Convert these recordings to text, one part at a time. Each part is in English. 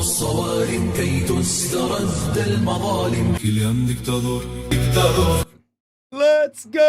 الصوارم كي تسترد المظالم. كيليان ديكتاتور. Let's go!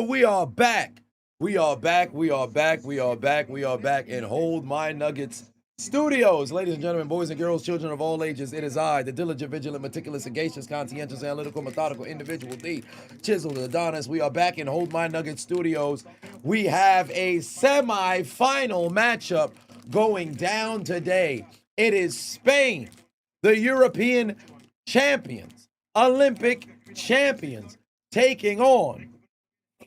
We are back. We are back. We are back. We are back. We are back in Hold My Nuggets Studios. Ladies and gentlemen, boys and girls, children of all ages, it is I, the diligent, vigilant, meticulous, sagacious, conscientious, analytical, methodical individual, the Chiseled Adonis. We are back in Hold My Nuggets Studios. We have a semi-final matchup going down today. It is Spain, the European champions, Olympic champions, taking on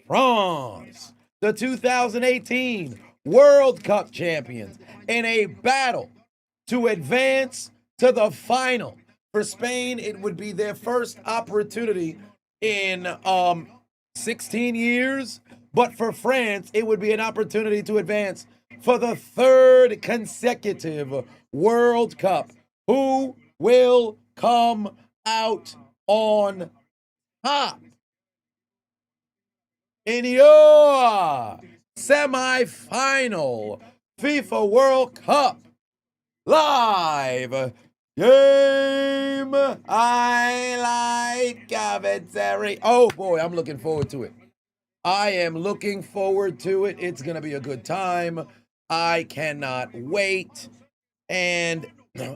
France, the 2018 World Cup champions, in a battle to advance to the final. For Spain, it would be their first opportunity in 16 years, but for France, it would be an opportunity to advance for the third consecutive World Cup. Who will come out on top in your semi-final FIFA World Cup live game highlight commentary? Oh boy, I'm looking forward to it. I am looking forward to it. It's going to be a good time. I cannot wait. And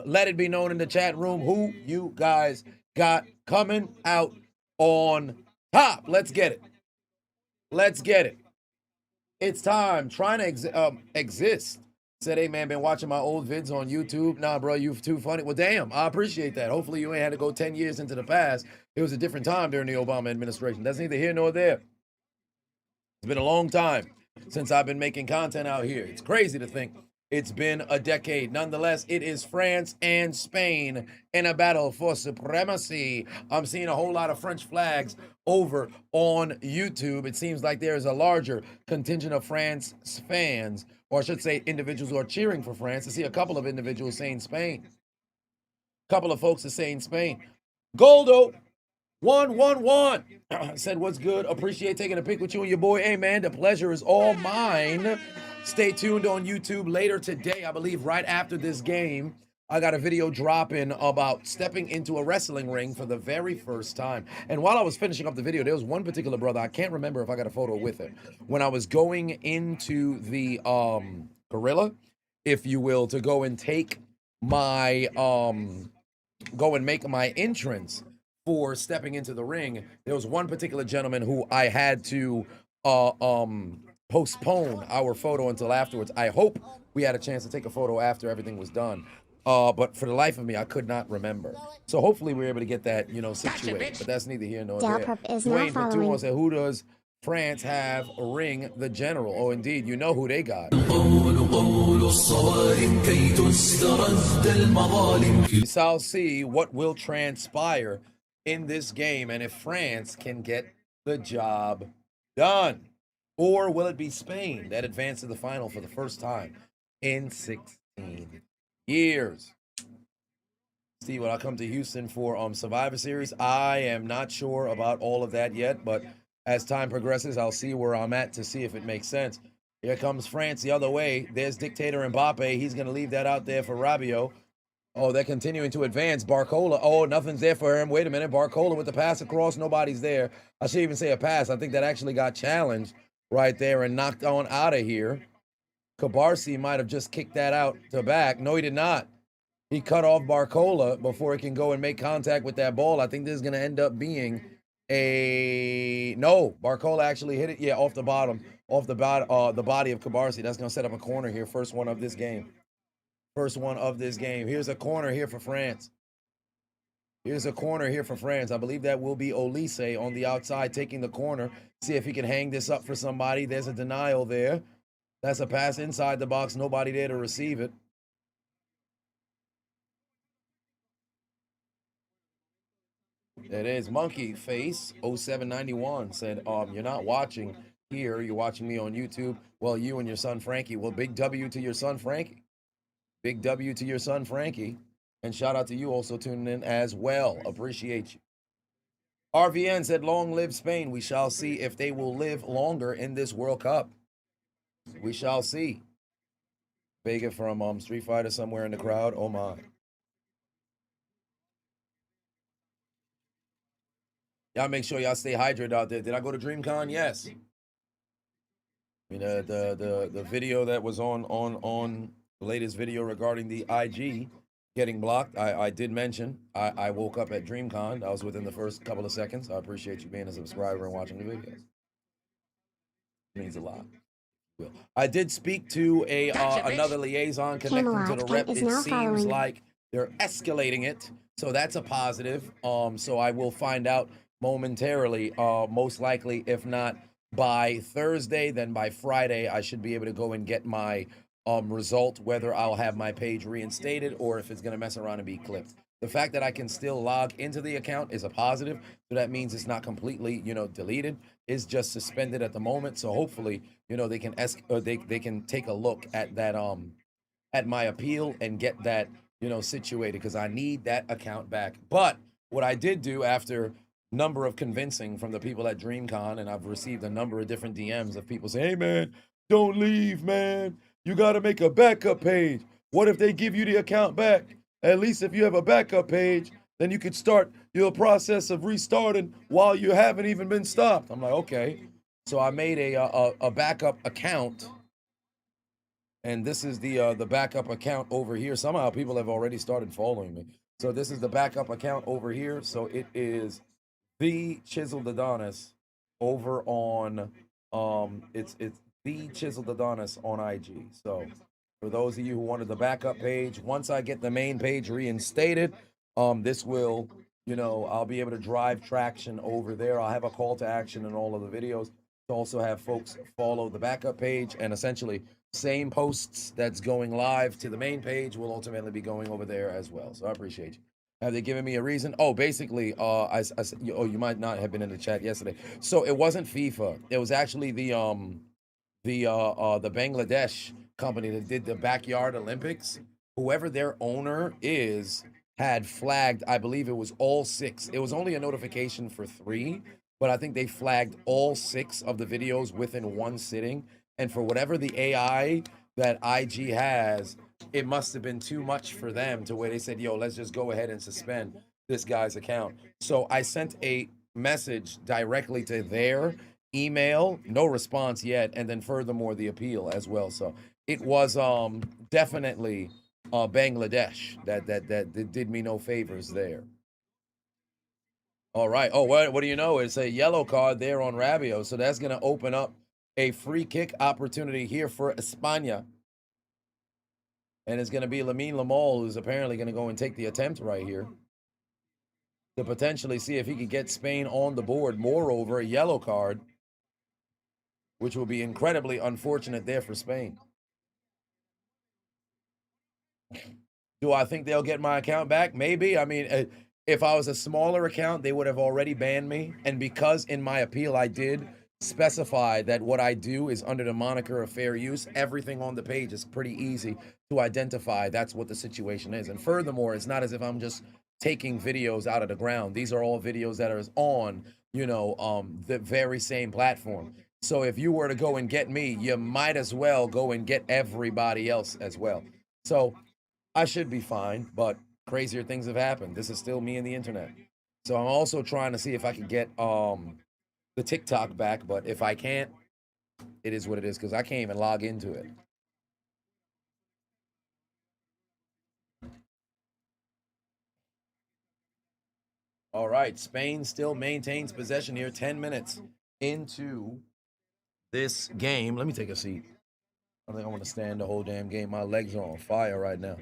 let it be known in the chat room who you guys got coming out on top. Let's get it. Let's get it. It's time. Trying to exist. Said, hey, man, been watching my old vids on YouTube. Nah, bro, you too funny. Well, damn, I appreciate that. Hopefully you ain't had to go 10 years into the past. It was a different time during the Obama administration. That's neither here nor there. It's been a long time since I've been making content out here. It's crazy to think it's been a decade. Nonetheless, it is France and Spain in a battle for supremacy. I'm seeing a whole lot of French flags over on YouTube. It seems like there is a larger contingent of France fans, or I should say individuals who are cheering for France. I see a couple of individuals saying Spain. A couple of folks are saying Spain. Goldo 111 said, what's good? Appreciate taking a pic with you and your boy. Hey, man, the pleasure is all mine. Stay tuned on YouTube later today. I believe right after this game, I got a video dropping about stepping into a wrestling ring for the very first time. And while I was finishing up the video, there was one particular brother. I can't remember if I got a photo with him. When I was going into the gorilla, if you will, to go and take my, go and make my entrance for stepping into the ring, there was one particular gentleman who I had to postpone our photo until afterwards. I hope we had a chance to take a photo after everything was done. But for the life of me, I could not remember. So hopefully we were able to get that, situated. But that's neither here nor there. Dwayne Patumo said, who does France have ring the general? Oh, indeed. You know who they got. We shall see what will transpire in this game and if France can get the job done. Or will it be Spain that advances to the final for the first time in 16 years? Steve, when I come to Houston for Survivor Series, I am not sure about all of that yet, but as time progresses, I'll see where I'm at to see if it makes sense. Here comes France the other way. There's Dictator Mbappe. He's going to leave that out there for Rabiot. Oh, they're continuing to advance. Barcola. Oh, nothing's there for him. Wait a minute. Barcola with the pass across. Nobody's there. I should even say a pass. I think that actually got challenged right there and knocked on out of here. Cabarsi might have just kicked that out to back. No, he did not. He cut off Barcola before he can go and make contact with that ball. I think this is going to end up being a... No, Barcola actually hit it. Yeah, off the bottom. Off the body of Cabarsi. That's going to set up a corner here. First one of this game. First one of this game. Here's a corner here for France. Here's a corner here for France. I believe that will be Olise on the outside taking the corner. See if he can hang this up for somebody. There's a denial there. That's a pass inside the box. Nobody there to receive it. It is Monkey Face 0791 said, you're not watching here. You're watching me on YouTube. Well, you and your son Frankie. Well, big W to your son Frankie. Big W to your son, Frankie. And shout out to you also tuning in as well. Appreciate you. RVN said, long live Spain. We shall see if they will live longer in this World Cup. We shall see. Vega from Street Fighter somewhere in the crowd. Oh my. Y'all make sure y'all stay hydrated out there. Did I go to DreamCon? Yes. I mean, the video that was on the latest video regarding the IG getting blocked, I did mention I woke up at DreamCon. I was within the first couple of seconds. I appreciate you being a subscriber and watching the videos. It means a lot. I did speak to another liaison connecting to the rep. It seems like they're escalating it, so that's a positive. So I will find out momentarily. Most likely, if not by Thursday, then by Friday, I should be able to go and get my result, whether I'll have my page reinstated or if it's going to mess around and be clipped. The fact that I can still log into the account is a positive, so that means it's not completely, deleted. It's just suspended at the moment. So hopefully, they can they can take a look at that at my appeal and get that situated, because I need that account back. But what I did do after number of convincing from the people at DreamCon, and I've received a number of different DMs of people saying, "Hey man, don't leave, man. You got to make a backup page. What if they give you the account back? At least if you have a backup page, then you could start your process of restarting while you haven't even been stopped." I'm like, okay. So I made a backup account, and this is the backup account over here. Somehow people have already started following me. So this is the backup account over here. So it is the Chiseled Adonis over on it's the Chiseled Adonis on IG. So for those of you who wanted the backup page, once I get the main page reinstated, this will, I'll be able to drive traction over there. I'll have a call to action in all of the videos to also have folks follow the backup page, and essentially same posts that's going live to the main page will ultimately be going over there as well. So I appreciate you. Have they given me a reason? Oh, basically, I said, you might not have been in the chat yesterday. So it wasn't FIFA. It was actually the Bangladesh company that did the Backyard Olympics. Whoever their owner is had flagged, I believe it was all 6. It was only a notification for 3, but I think they flagged all 6 of the videos within one sitting. And for whatever the AI that IG has, it must have been too much for them to where they said, yo, let's just go ahead and suspend this guy's account. So I sent a message directly to their email, no response yet, and then furthermore the appeal as well. So it was definitely Bangladesh that did me no favors there. All right. Oh, what do you know? It's a yellow card there on Rabiot, so that's going to open up a free kick opportunity here for España. And it's going to be Lamine Lamal, who's apparently going to go and take the attempt right here to potentially see if he could get Spain on the board. Moreover, a yellow card, which will be incredibly unfortunate there for Spain. Do I think they'll get my account back? Maybe. I mean, if I was a smaller account, they would have already banned me. And because in my appeal I did specify that what I do is under the moniker of fair use, everything on the page is pretty easy to identify. That's what the situation is. And furthermore, it's not as if I'm just taking videos out of the ground. These are all videos that are on, the very same platform. So if you were to go and get me, you might as well go and get everybody else as well. So I should be fine, but crazier things have happened. This is still me and the internet. So I'm also trying to see if I can get the TikTok back, but if I can't, it is what it is, because I can't even log into it. All right, Spain still maintains possession here, 10 minutes into this game. Let me take a seat. I think I want to stand the whole damn game. My legs are on fire right now.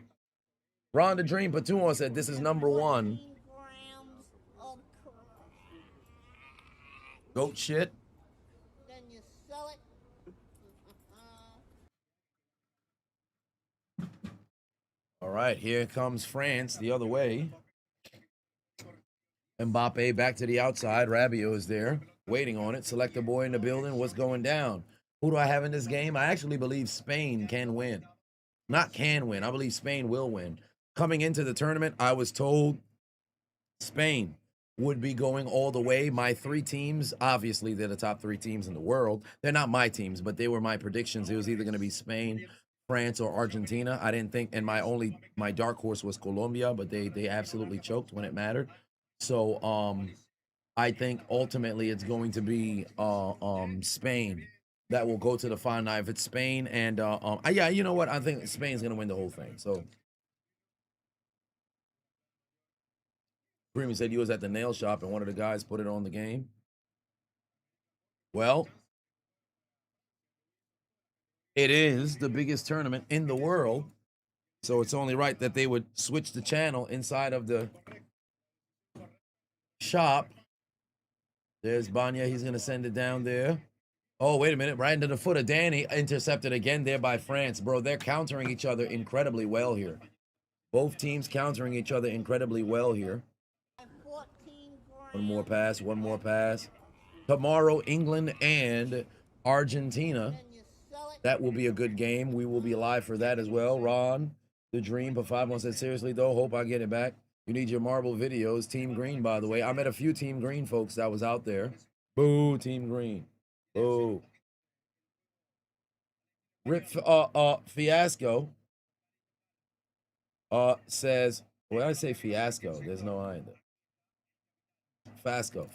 Ron the Dream Patuon said this is number 1. Goat shit. Then you sell it. All right, here comes France the other way. Mbappe back to the outside. Rabiot is there, waiting on it. Select the boy in the building. What's going down? Who do I have in this game? I actually believe Spain can win. Not can win. I believe Spain will win. Coming into the tournament, I was told Spain would be going all the way. My 3 teams, obviously, they're the top 3 teams in the world. They're not my teams, but they were my predictions. It was either going to be Spain, France or Argentina. I didn't think, and my dark horse was Colombia, but they absolutely choked when it mattered. So I think ultimately it's going to be Spain that will go to the final nine. If it's Spain and yeah, you know what? I think Spain's gonna win the whole thing. So Freeman said he was at the nail shop and one of the guys put it on the game. Well, it is the biggest tournament in the world, so it's only right that they would switch the channel inside of the shop. There's Banya. He's going to send it down there. Oh, wait a minute. Right into the foot of Danny. Intercepted again there by France. Bro, they're countering each other incredibly well here. Both teams countering each other incredibly well here. 14 One more pass. One more pass. Tomorrow, England and Argentina. Then you sell it. That will be a good game. We will be live for that as well. Ron, the dream, but 5 months said, seriously, though, hope I get it back. You need your marble videos. Team Green, by the way. I met a few Team Green folks that was out there. Boo, Team Green. Boo. Rip Fiasco says, well, I say Fiasco. There's no I in there. Flasco,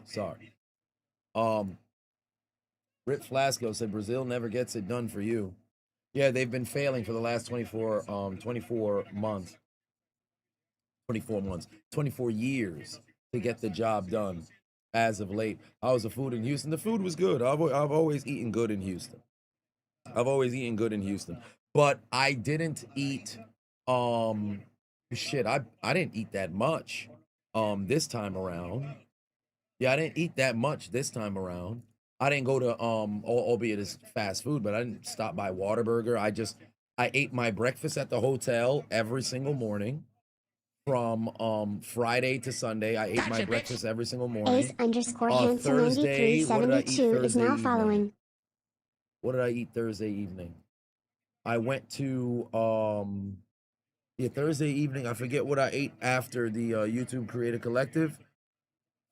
sorry. Rip Flasco said Brazil never gets it done for you. Yeah, they've been failing for the last 24 months. 24 years to get the job done as of late. How was the food in Houston? The food was good. I've always eaten good in Houston. But I didn't eat shit, I didn't eat that much this time around. Yeah, I didn't eat that much this time around. I didn't go to albeit it's fast food, but I didn't stop by Whataburger. I ate my breakfast at the hotel every single morning. From Friday to Sunday, I ate my breakfast every single morning. Ace_Handsome9372 what did I eat is now Thursday following. evening? What did I eat Thursday evening? I went to Thursday evening. I forget what I ate after the YouTube Creator Collective.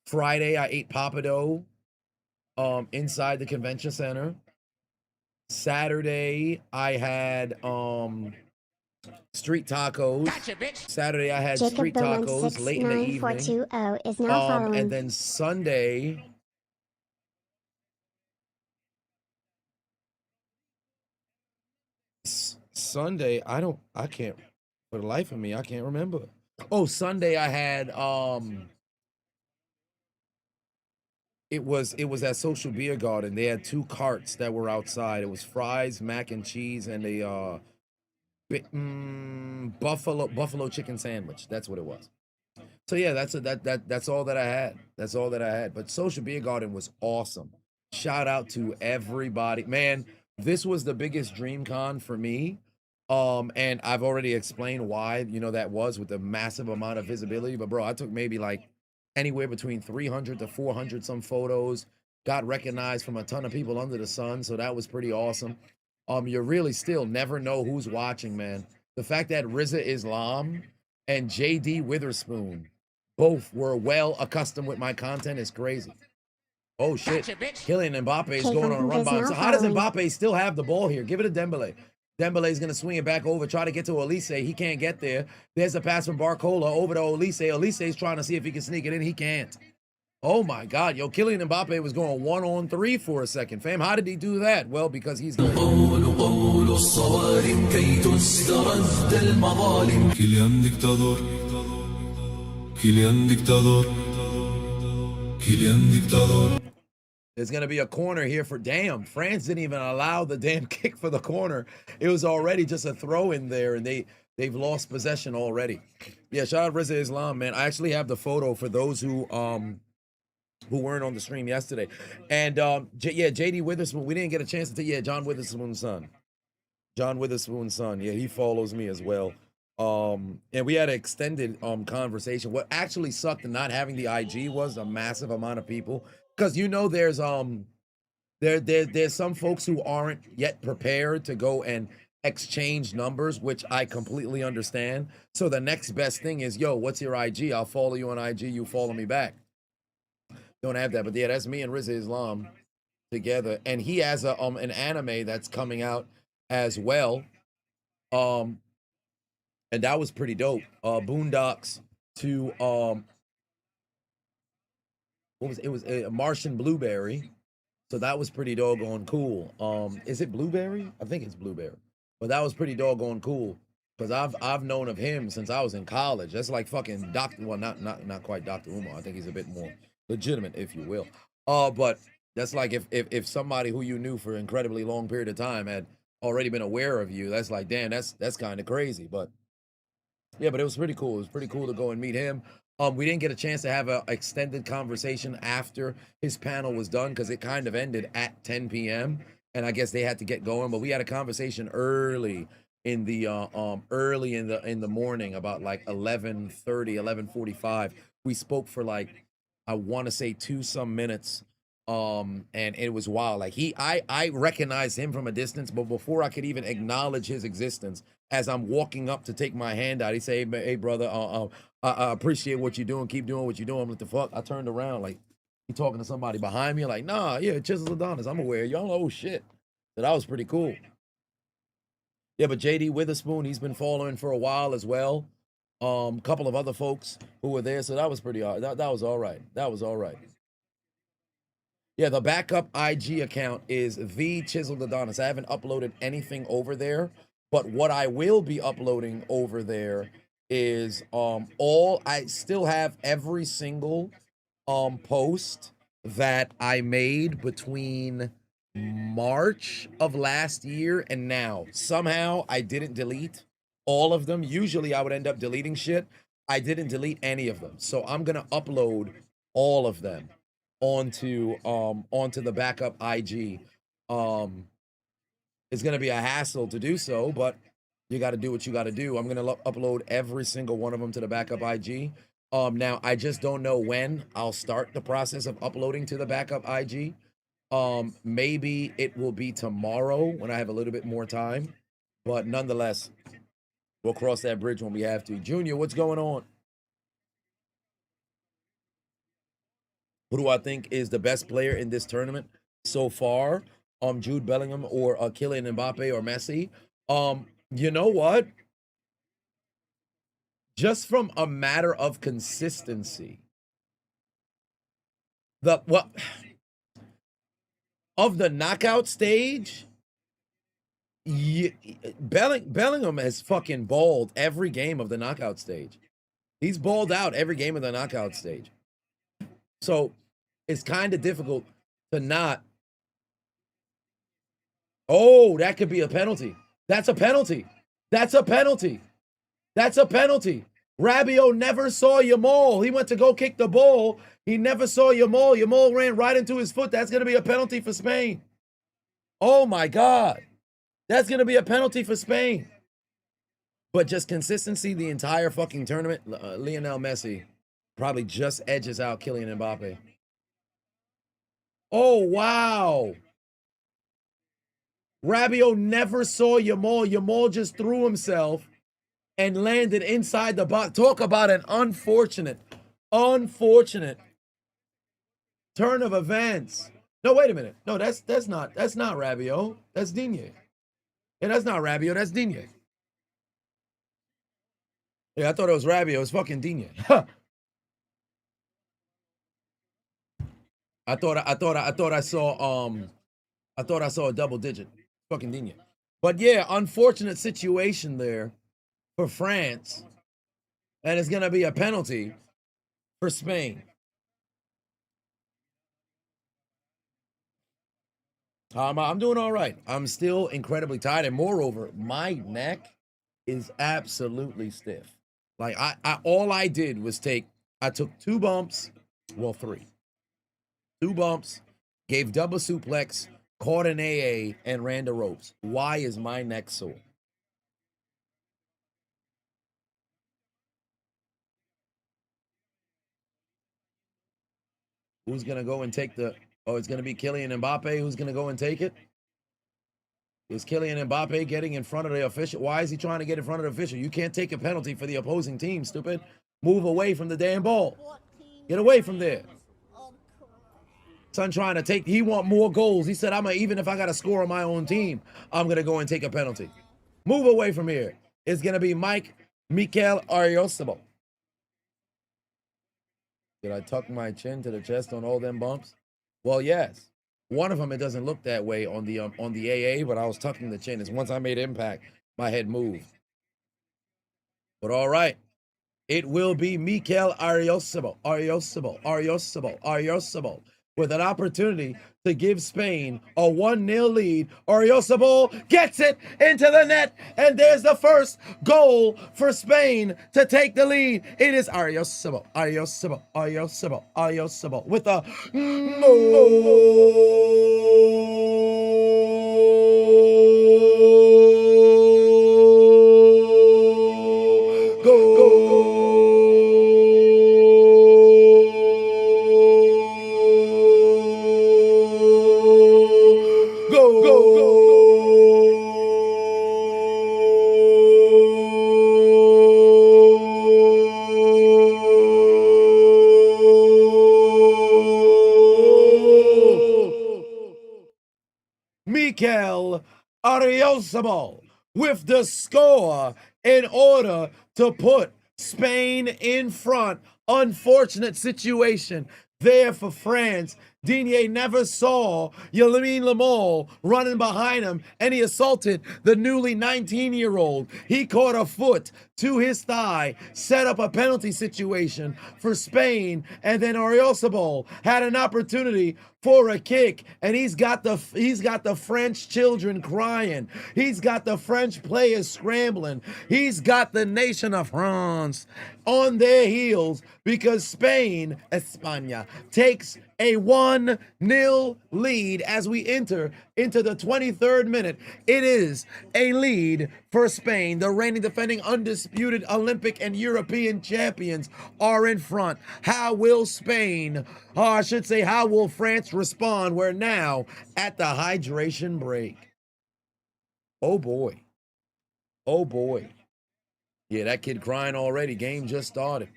Friday, I ate Papado inside the convention center. Saturday, I had street tacos. Saturday, I had Jacob street tacos late in the evening. 69420 is now following. And then Sunday, I can't, for the life of me, I can't remember. Oh, Sunday I had it was at Social Beer Garden. They had 2 carts that were outside. It was fries, mac and cheese, and a buffalo chicken sandwich. That's what it was. So yeah, that's all that I had. That's all that I had. But Social Beer Garden was awesome. Shout out to everybody. Man, this was the biggest dream con for me. And I've already explained why, that was with the massive amount of visibility. But bro, I took maybe like anywhere between 300 to 400 some photos, got recognized from a ton of people under the sun. So that was pretty awesome. You really still never know who's watching, man. The fact that Rizza Islam and JD Witherspoon both were well accustomed with my content is crazy. Oh shit. Kylian Mbappe is going on a run by himself. How does Mbappe still have the ball here? Give it to Dembele. Dembele's going to swing it back over, try to get to Olise. He can't get there. There's a pass from Barcola over to Olise. Olise's trying to see if he can sneak it in. He can't. Oh my God. Yo, Kylian Mbappe was going 1-on-3 for a second, fam. How did he do that? Well, because he's good. Kylian dictador. Kylian dictador. Kylian dictador. There's going to be a corner here for damn. France didn't even allow the damn kick for the corner. It was already just a throw in there, and they've lost possession already. Yeah, shout out Rizza Islam, man. I actually have the photo for those who weren't on the stream yesterday. And JD Witherspoon, we didn't get a chance to John Witherspoon's son. John Witherspoon's son. Yeah, he follows me as well. And we had an extended conversation. What actually sucked in not having the IG was a massive amount of people. Because there's some folks who aren't yet prepared to go and exchange numbers, which I completely understand. So the next best thing is, yo, what's your IG? I'll follow you on IG, you follow me back. Don't have that, but yeah, that's me and Rizza Islam together. And he has an anime that's coming out as well. And that was pretty dope. Boondocks to what was it? It was a Martian Blueberry. So that was pretty doggone cool. Is it Blueberry? I think it's Blueberry. But that was pretty doggone cool. Because I've known of him since I was in college. That's like fucking Dr. Well, not quite Dr. Umar. I think he's a bit more legitimate, if you will. But that's like if somebody who you knew for an incredibly long period of time had already been aware of you, that's like, damn, that's kind of crazy. But yeah, but it was pretty cool. It was pretty cool to go and meet him. We didn't get a chance to have an extended conversation after his panel was done because it kind of ended at 10 p.m. and I guess they had to get going. But we had a conversation early in the morning about like 11:30, 11:45. We spoke for like, I want to say 2 some minutes. And it was wild. Like I recognized him from a distance, but before I could even acknowledge his existence, as I'm walking up to take my hand out, he said, hey brother, I appreciate what you're doing. Keep doing what you're doing. I'm like, the fuck? I turned around, like, he talking to somebody behind me, like, nah, yeah, Chiseled Adonis. I'm aware. Y'all know, oh shit. That was pretty cool. Yeah, but JD Witherspoon, he's been following for a while as well. Couple of other folks who were there, so that was pretty that was all right. That was all right. Yeah, the backup IG account is the Chiseled Adonis. I haven't uploaded anything over there, but what I will be uploading over there is I still have every single post that I made between March of last year and now. Somehow I didn't delete all of them. Usually I would end up deleting shit. I didn't delete any of them. So I'm gonna upload all of them onto the backup IG. It's gonna be a hassle to do so, but you got to do what you got to do. I'm gonna upload every single one of them to the backup IG. Now I just don't know when I'll start the process of uploading to the backup IG. Maybe it will be tomorrow when I have a little bit more time, but nonetheless, we'll cross that bridge when we have to. Junior, what's going on? Who do I think is the best player in this tournament so far? Jude Bellingham or Kylian Mbappe or Messi? You know what? Just from a matter of consistency, of the knockout stage, Bellingham has fucking balled every game of the knockout stage. He's balled out every game of the knockout stage. So it's kind of difficult to not. Oh, that could be a penalty. That's a penalty. That's a penalty. That's a penalty. Rabiot never saw Yamal. He went to go kick the ball. He never saw Yamal. Yamal ran right into his foot. That's going to be a penalty for Spain. Oh, my God. That's going to be a penalty for Spain. But just consistency the entire fucking tournament. Lionel Messi probably just edges out Kylian Mbappe. Oh, wow. Rabiot never saw Yamal. Yamal just threw himself and landed inside the box. Talk about an unfortunate turn of events. No, wait a minute. No, that's not Rabiot. That's Digne. Yeah, that's not Rabiot. That's Digne. Yeah, I thought it was Rabiot. It was fucking Digne. I thought I saw a double digit. Fucking Digne. But yeah, unfortunate situation there for France. And it's gonna be a penalty for Spain. I'm doing all right. I'm still incredibly tired, and moreover, my neck is absolutely stiff. Like all I did was I took 2 bumps, well 3. 2 bumps, gave double suplex, caught an AA, and ran the ropes. Why is my neck sore? Who's gonna go and take the? Oh, it's gonna be Kylian Mbappe. Who's gonna go and take it? Is Kylian Mbappe getting in front of the official? Why is he trying to get in front of the official? You can't take a penalty for the opposing team, stupid. Move away from the damn ball. Get away from there. Son trying to take, he want more goals. He said, even if I got to score on my own team, I'm going to go and take a penalty. Move away from here. It's going to be Mikel Ariosimo. Did I tuck my chin to the chest on all them bumps? Well, yes. One of them, it doesn't look that way on the AA, but I was tucking the chin. It's once I made impact, my head moved. But all right. It will be Mikel Ariosimo with an opportunity to give Spain a 1-0 lead. Ariosimo gets it into the net, and there's the first goal for Spain to take the lead. It is Ariosimo with a Mikel Ariosimo with the score in order to put Spain in front. Unfortunate situation there for France. Digne never saw Lamine Yamal running behind him, and he assaulted the newly 19-year-old. He caught a foot to his thigh, set up a penalty situation for Spain, and then Ariosimo had an opportunity for a kick, and he's got the French children crying. He's got the French players scrambling. He's got the nation of France on their heels because Spain, España, takes a 1-0 lead as we enter into the 23rd minute. It is a lead for Spain. The reigning defending undisputed Olympic and European champions are in front. How will Spain, or I should say, how will France respond? We're now at the hydration break. Oh boy. Oh boy. Yeah, that kid crying already. Game just started.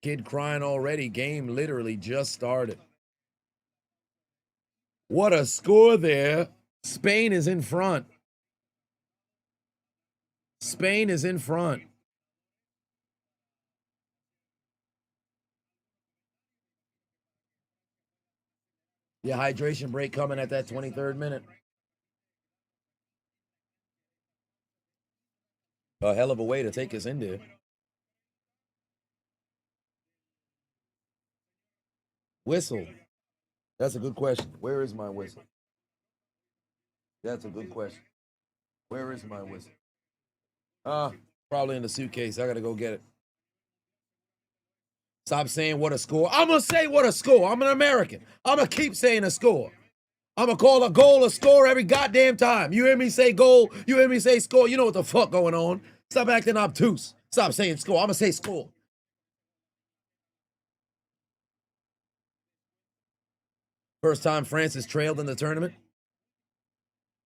Kid crying already. Game literally just started. What a score there. Spain is in front. Spain is in front. Yeah, hydration break coming at that 23rd minute. A hell of a way to take us in there. Whistle. That's a good question. Where is my whistle? That's a good question. Where is my whistle? Probably in the suitcase. I gotta go get it. Stop saying what a score. I'm gonna say what a score. I'm an American. I'm gonna keep saying a score. I'm gonna call a goal a score every goddamn time. You hear me say goal? You hear me say score? You know what the fuck going on. Stop acting obtuse. Stop saying score. I'm gonna say score. First time France has trailed in the tournament.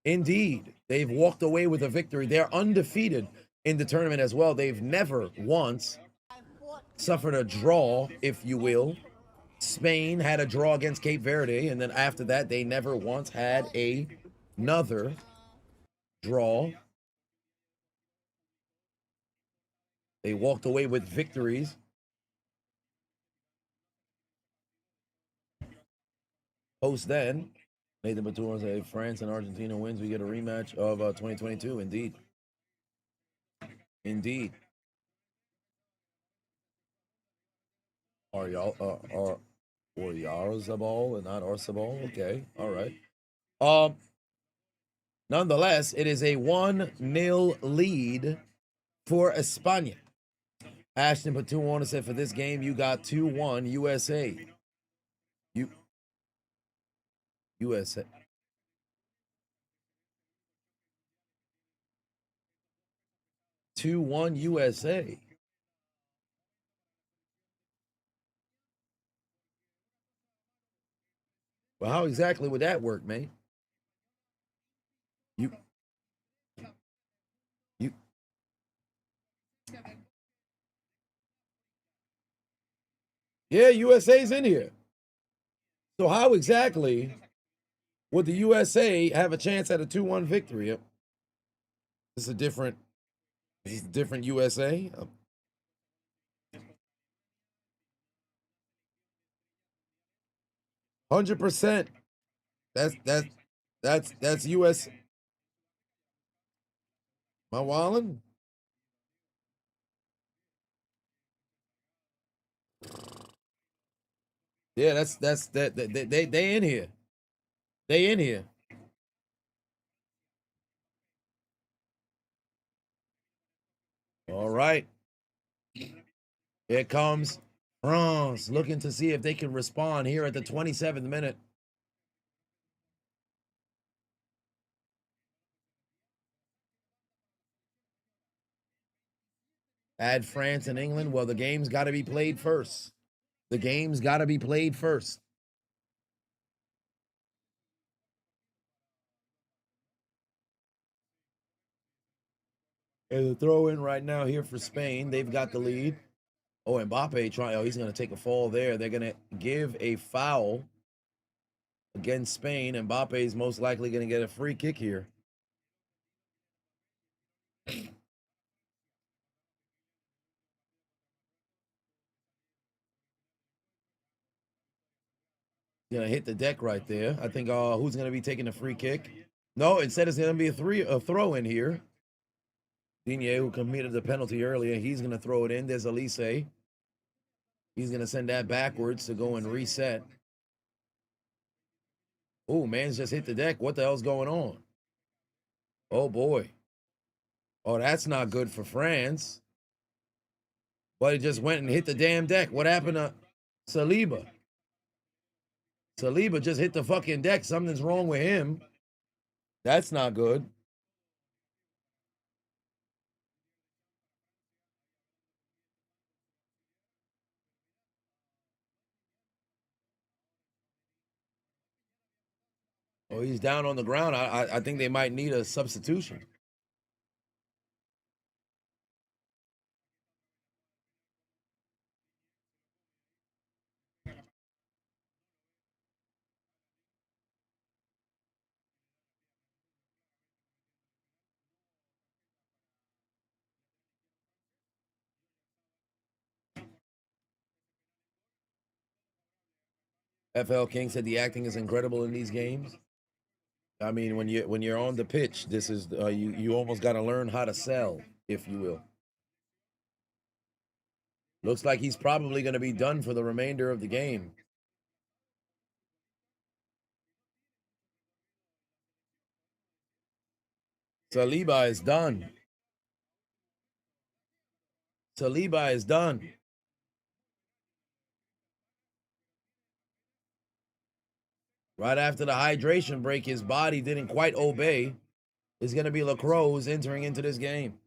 Indeed, they've walked away with a victory. They're undefeated in the tournament as well. They've never once suffered a draw, if you will. Spain had a draw against Cape Verde, and then after that, they never once had another draw. They walked away with victories. Post then, Nathan Batur said, if France and Argentina wins, we get a rematch of 2022. Indeed. Indeed. Oyarzabal and not Orzabal? Okay, all right. Nonetheless, it is a 1-0 lead for España. Ashton Batur said, for this game, you got 2-1 USA. USA. Two-one USA. Well, how exactly would that work, man? You. Yeah, USA's in here. So how exactly would the USA have a chance at a 2-1 victory? This is a different USA. 100%. That's US. My Wallen. Yeah, that's they in here. They in here. All right. Here comes France looking to see if they can respond here at the 27th minute. Add France and England. Well, the game's got to be played first. The game's got to be played first. And the throw in right now here for Spain. They've got the lead. Oh, Mbappe trying. Oh, he's going to take a fall there. They're going to give a foul against Spain. Mbappe is most likely going to get a free kick here. Gonna hit the deck right there. I think who's gonna be taking the free kick? No, instead it's gonna be a throw in here. Digne, who committed the penalty earlier, he's gonna throw it in. There's Elise. He's gonna send that backwards to go and reset. Oh, man's just hit the deck. What the hell's going on? Oh boy. Oh, that's not good for France. But he just went and hit the damn deck. What happened to Saliba? Saliba just hit the fucking deck. Something's wrong with him. That's not good. Oh, he's down on the ground. I think they might need a substitution. FL King said the acting is incredible in these games. I mean, when you're on the pitch, this is you almost got to learn how to sell, if you will. Looks like he's probably going to be done for the remainder of the game. Saliba is done. Saliba is done. Right after the hydration break, his body didn't quite obey. It's going to be Lacroix entering into this game.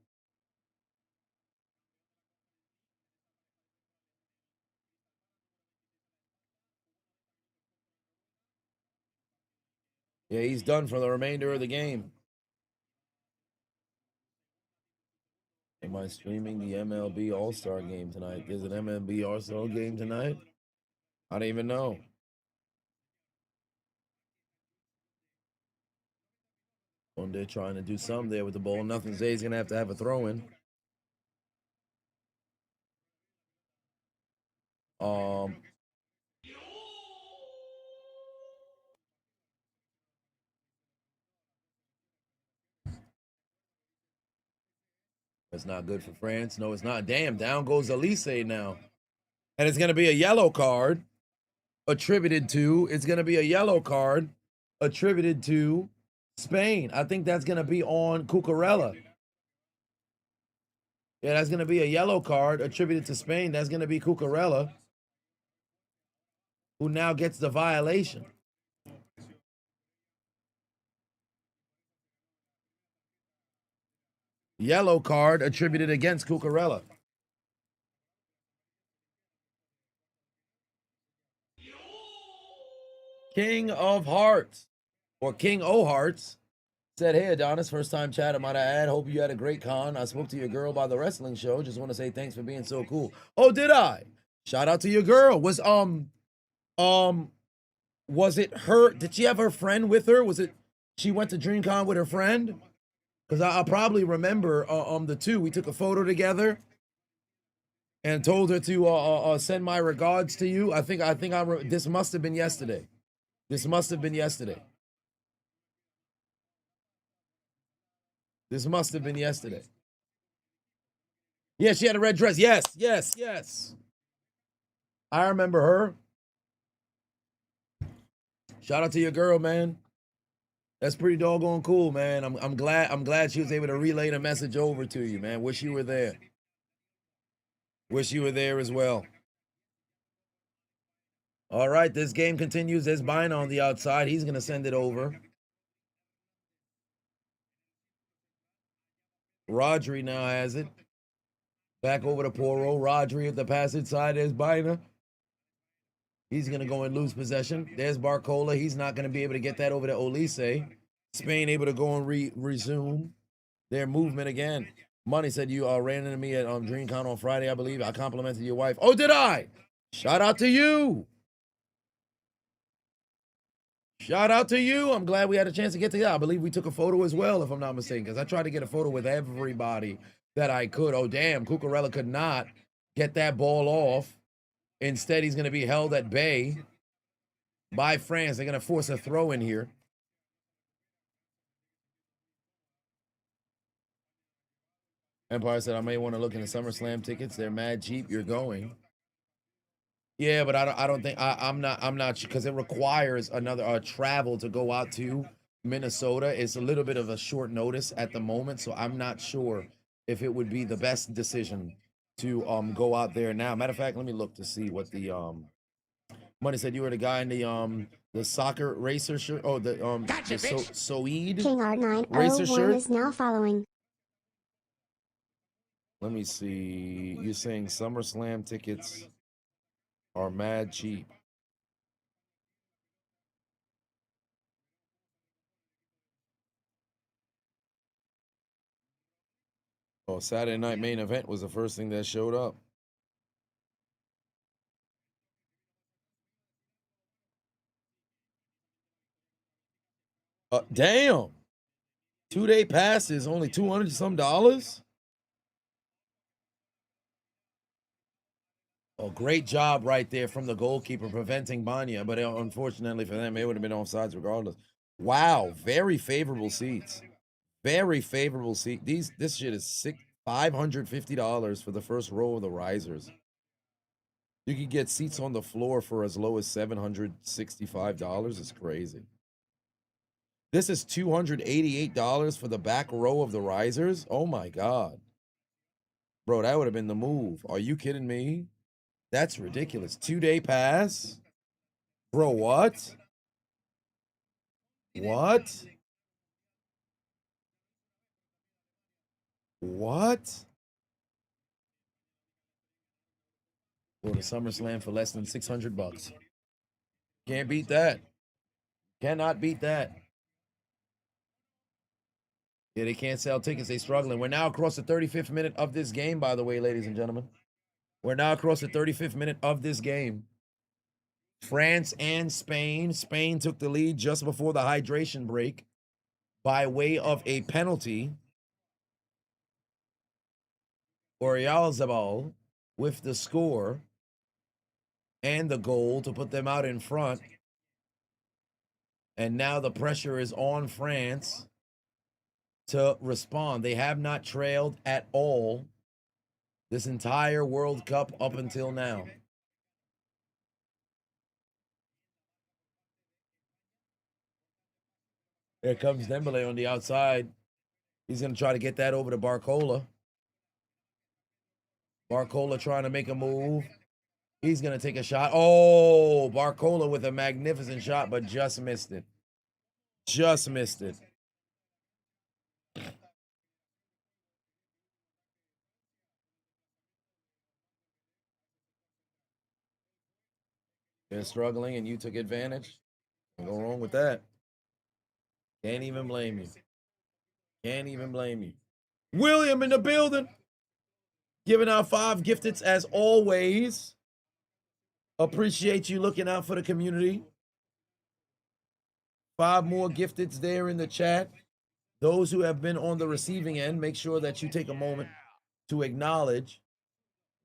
Yeah, he's done for the remainder of the game. Am I streaming the MLB All-Star game tonight? There's an MLB All-Star game tonight? I don't even know. They're trying to do something there with the ball. Nothing. Zay's going to have a throw in. That's not good for France. No, it's not. Damn, down goes Elise now. And it's going to be a yellow card attributed to, Spain. I think that's going to be on Cucurella. Yeah, that's going to be a yellow card attributed to Spain. That's going to be Cucurella, who now gets the violation. Yellow card attributed against Cucurella. King of Hearts, or King O Hearts, said, "Hey Adonis, first time chat. I might add. Hope you had a great con. I spoke to your girl by the wrestling show. Just want to say thanks for being so cool." Oh, did I? Shout out to your girl. Was it her? Did she have her friend with her? Was it she went to DreamCon with her friend? Because I'll probably remember the two. We took a photo together and told her to send my regards to you. I think this must have been yesterday. This must have been yesterday. This must have been yesterday. Yeah, she had a red dress. Yes, yes, yes. I remember her. Shout out to your girl, man. That's pretty doggone cool, man. I'm glad she was able to relay the message over to you, man. Wish you were there. Wish you were there as well. All right, this game continues. There's Bina on the outside. He's gonna send it over. Rodri now has it. Back over to Poro. Rodri at the passage side. There's Bina. He's going to go and lose possession. There's Barcola. He's not going to be able to get that over to Olise. Spain able to go and resume their movement again. Money said you ran into me at DreamCon on Friday, I believe. I complimented your wife. Oh, did I? Shout out to you. Shout out to you. I'm glad we had a chance to get together. I believe we took a photo as well, if I'm not mistaken, because I tried to get a photo with everybody that I could. Oh, damn. Cucurella could not get that ball off. Instead, he's going to be held at bay by France. They're going to force a throw in here. Empire said, I may want to look into SummerSlam tickets. They're mad cheap. You're going. Yeah, but I don't think I'm not because it requires another travel to go out to Minnesota. It's a little bit of a short notice at the moment, so I'm not sure if it would be the best decision to go out there now. Matter of fact, let me look to see what the Money said you were the guy in the soccer racer shirt. Oh, the Gotcha, the Soeed King racer Art901 shirt. is now following. Let me see. You're saying SummerSlam tickets are mad cheap. Oh, Saturday night main event was the first thing that showed up. Damn. 2-day passes only $200 some dollars. Oh, great job right there from the goalkeeper preventing Banya, but unfortunately for them, it would have been offsides regardless. Wow, very favorable seats. Very favorable seat. This shit is $550 for the first row of the risers. You could get seats on the floor for as low as $765. It's crazy. This is $288 for the back row of the risers. Oh my God. Bro, that would have been the move. Are you kidding me? That's ridiculous. 2-day pass? Bro, what? What? What? Go to SummerSlam for less than $600. Can't beat that. Cannot beat that. Yeah, they can't sell tickets. They're struggling. We're now across the 35th minute of this game, by the way, ladies and gentlemen. We're now across the 35th minute of this game. France and Spain. Spain took the lead just before the hydration break by way of a penalty. Oyarzabal with the score and the goal to put them out in front. And now the pressure is on France to respond. They have not trailed at all this entire World Cup up until now. Here comes Dembele on the outside. He's going to try to get that over to Barcola. Barcola trying to make a move. He's going to take a shot. Oh, Barcola with a magnificent shot, but just missed it. Just missed it. They're struggling and you took advantage. Can't go wrong with that. Can't even blame you. Can't even blame you. William in the building. Giving out 5 gifteds as always. Appreciate you looking out for the community. 5 more gifteds there in the chat. Those who have been on the receiving end, make sure that you take a moment to acknowledge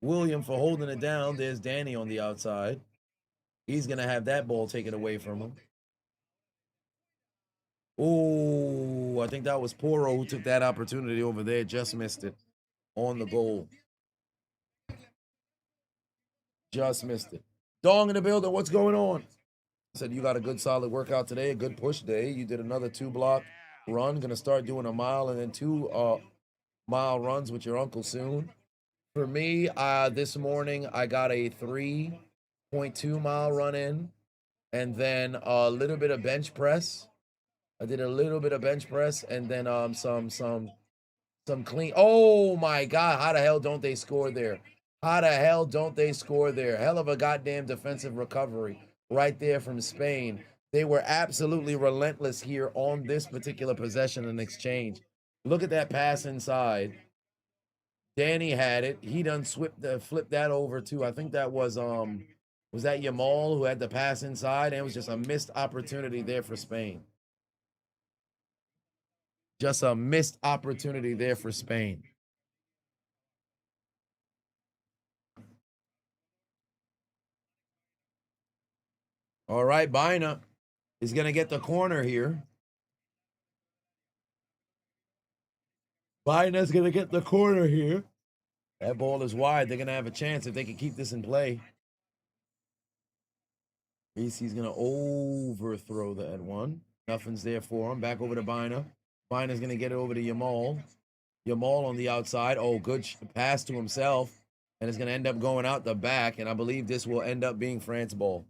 William for holding it down. There's Danny on the outside. He's going to have that ball taken away from him. Oh, I think that was Poro who took that opportunity over there. Just missed it on the goal. Just missed it. Dong in the building. What's going on? Said you got a good solid workout today, a good push day. You did another 2-block run. Going to start doing a mile and then 2 mile runs with your uncle soon. For me, this morning I got a 3.2 mile run in, and then a little bit of bench press. I did a little bit of bench press, and then some clean. Oh my God! How the hell don't they score there? How the hell don't they score there? Hell of a goddamn defensive recovery right there from Spain. They were absolutely relentless here on this particular possession and exchange. Look at that pass inside. Danny had it. He done flipped that over to, I think that was that Yamal who had the pass inside, and it was just a missed opportunity there for Spain. Just a missed opportunity there for Spain. All right, Bina is going to get the corner here. Bina's going to get the corner here. That ball is wide. They're going to have a chance if they can keep this in play. He's going to overthrow that one. Nothing's there for him. Back over to Bina. Bina's going to get it over to Yamal. Yamal on the outside. Oh, good pass to himself. And it's going to end up going out the back. And I believe this will end up being France ball.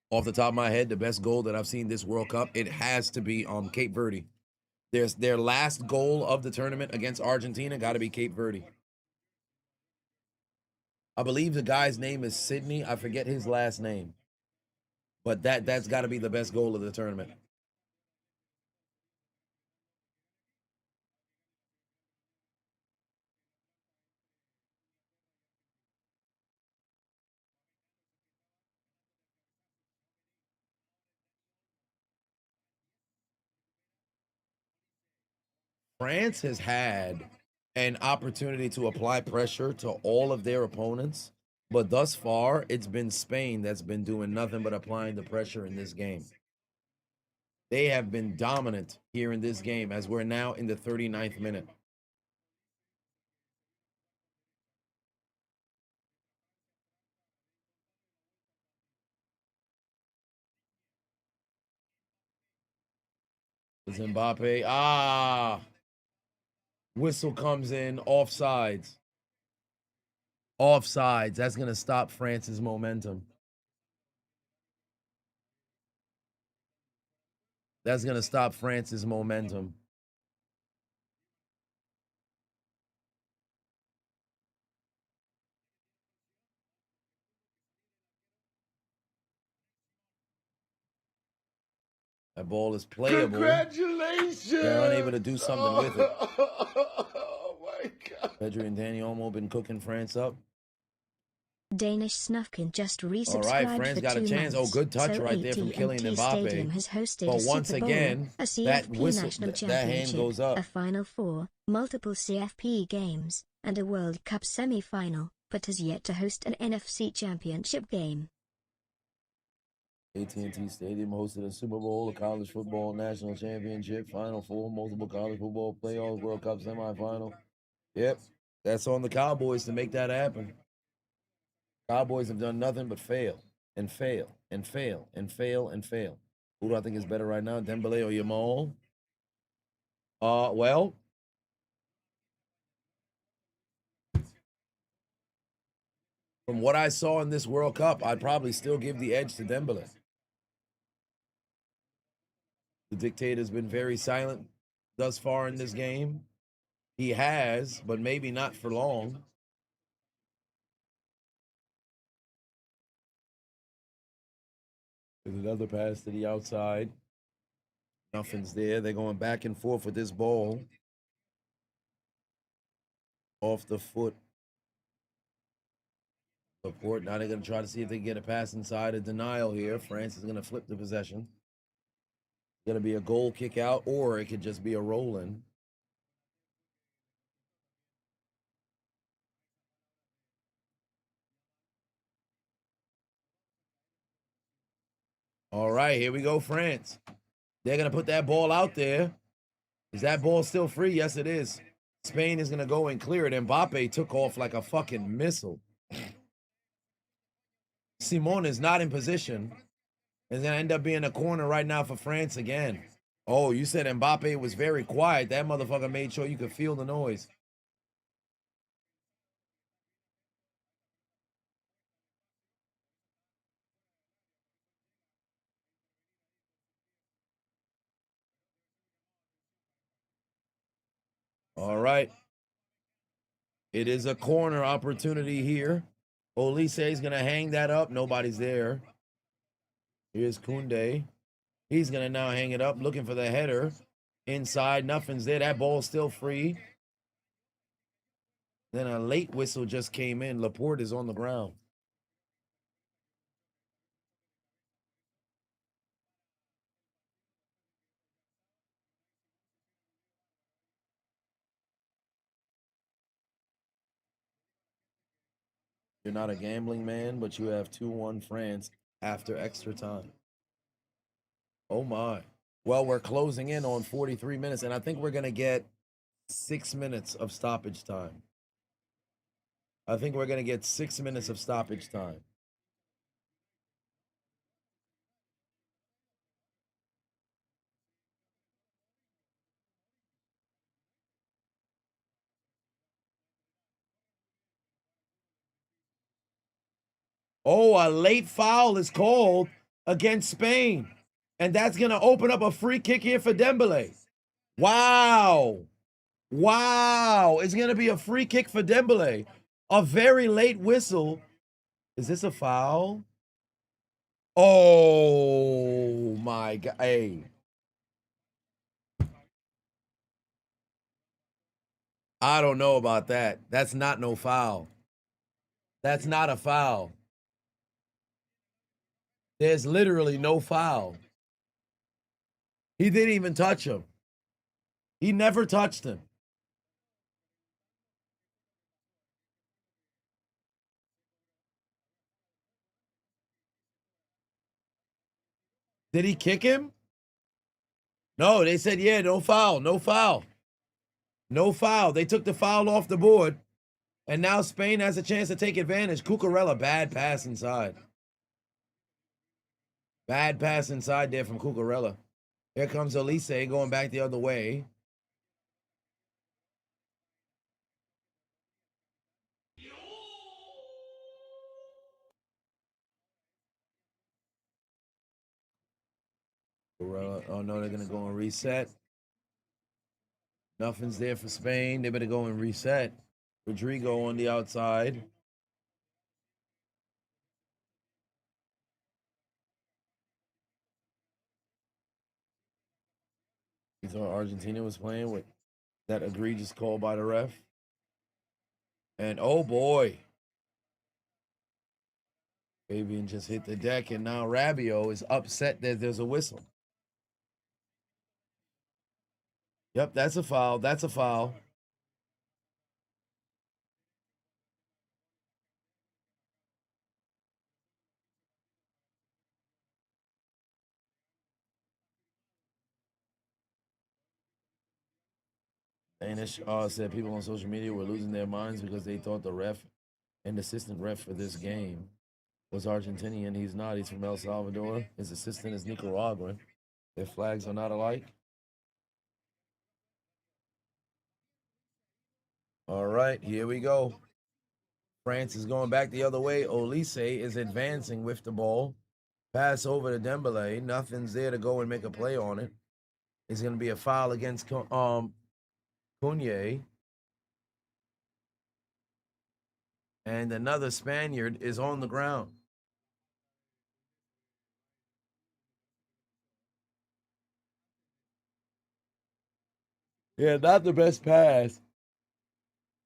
Off the top of my head, the best goal that I've seen this World Cup, it has to be Cape Verde. Their last goal of the tournament against Argentina got to be Cape Verde. I believe the guy's name is Sydney. I forget his last name. But that's got to be the best goal of the tournament. France has had an opportunity to apply pressure to all of their opponents, but thus far, it's been Spain that's been doing nothing but applying the pressure in this game. They have been dominant here in this game as we're now in the 39th minute. It's Mbappe. Whistle comes in. Offsides. Offsides. That's going to stop France's momentum. That's going to stop France's momentum. That ball is playable. Congratulations! They're unable to do something with it. Oh my God. Pedri and Danny Olmo been cooking France up. Danish Snufkin just resubscribed All right, France for got a 2 chance. months. Oh, good touch So right there from Kylian Stadium Mbappe. has hosted But a once Super Bowl, again, a CFP that whistle, National that hand Championship, goes up. a Final Four, multiple CFP games, and a World Cup semi-final, but has yet to host an NFC Championship game. AT&T Stadium hosted a Super Bowl, a college football national championship, Final Four, multiple college football playoffs, World Cup semifinal. Yep, that's on the Cowboys to make that happen. Cowboys have done nothing but fail and fail and fail and fail and fail. Who do I think is better right now, Dembele or Yamal? Well, from what I saw in this World Cup, I'd probably still give the edge to Dembele. The dictator's been very silent thus far in this game. He has, but maybe not for long. There's another pass to the outside. Nothing's there. They're going back and forth with this ball. Off the foot Support. Now they're going to try to see if they can get a pass inside. A denial here. France is going to flip the possession. Going to be a goal kick out, or it could just be a roll in. All right, here we go, France. They're going to put that ball out there. Is that ball still free? Yes, it is. Spain is going to go and clear it. Mbappe took off like a fucking missile. Simon is not in position. It's going to end up being a corner right now for France again. Oh, you said Mbappe was very quiet. That motherfucker made sure you could feel the noise. All right. It is a corner opportunity here. Olise is going to hang that up. Nobody's there. Here's Koundé. He's going to now hang it up, looking for the header. Inside, nothing's there. That ball's still free. Then a late whistle just came in. Laporte is on the ground. You're not a gambling man, but you have 2-1 France after extra time. Oh my. Well, we're closing in on 43 minutes, and I think we're going to get 6 minutes of stoppage time. I think we're going to get 6 minutes of stoppage time. Oh, a late foul is called against Spain. And that's going to open up a free kick here for Dembele. Wow. Wow. It's going to be a free kick for Dembele. A very late whistle. Is this a foul? Oh, my God. Hey. I don't know about that. That's not no foul. That's not a foul. There's literally no foul. He didn't even touch him. He never touched him. Did he kick him? No, they said, yeah, no foul, no foul. No foul. They took the foul off the board. And now Spain has a chance to take advantage. Cucurella, bad pass inside. Bad pass inside there from Cucurella. Here comes Olise going back the other way. Cucurella, oh no, they're going to go and reset. Nothing's there for Spain. They better go and reset. Rodrigo on the outside. You thought Argentina was playing with that egregious call by the ref. And oh boy. Fabian just hit the deck, and now Rabiot is upset that there's a whistle. Yep, that's a foul. That's a foul. Danish said people on social media were losing their minds because they thought the ref and assistant ref for this game was Argentinian. He's not. He's from El Salvador. His assistant is Nicaraguan. Their flags are not alike. All right, here we go. France is going back the other way. Olise is advancing with the ball. Pass over to Dembele. Nothing's there to go and make a play on it. It's going to be a foul against Cunye. And another Spaniard is on the ground. Yeah, not the best pass.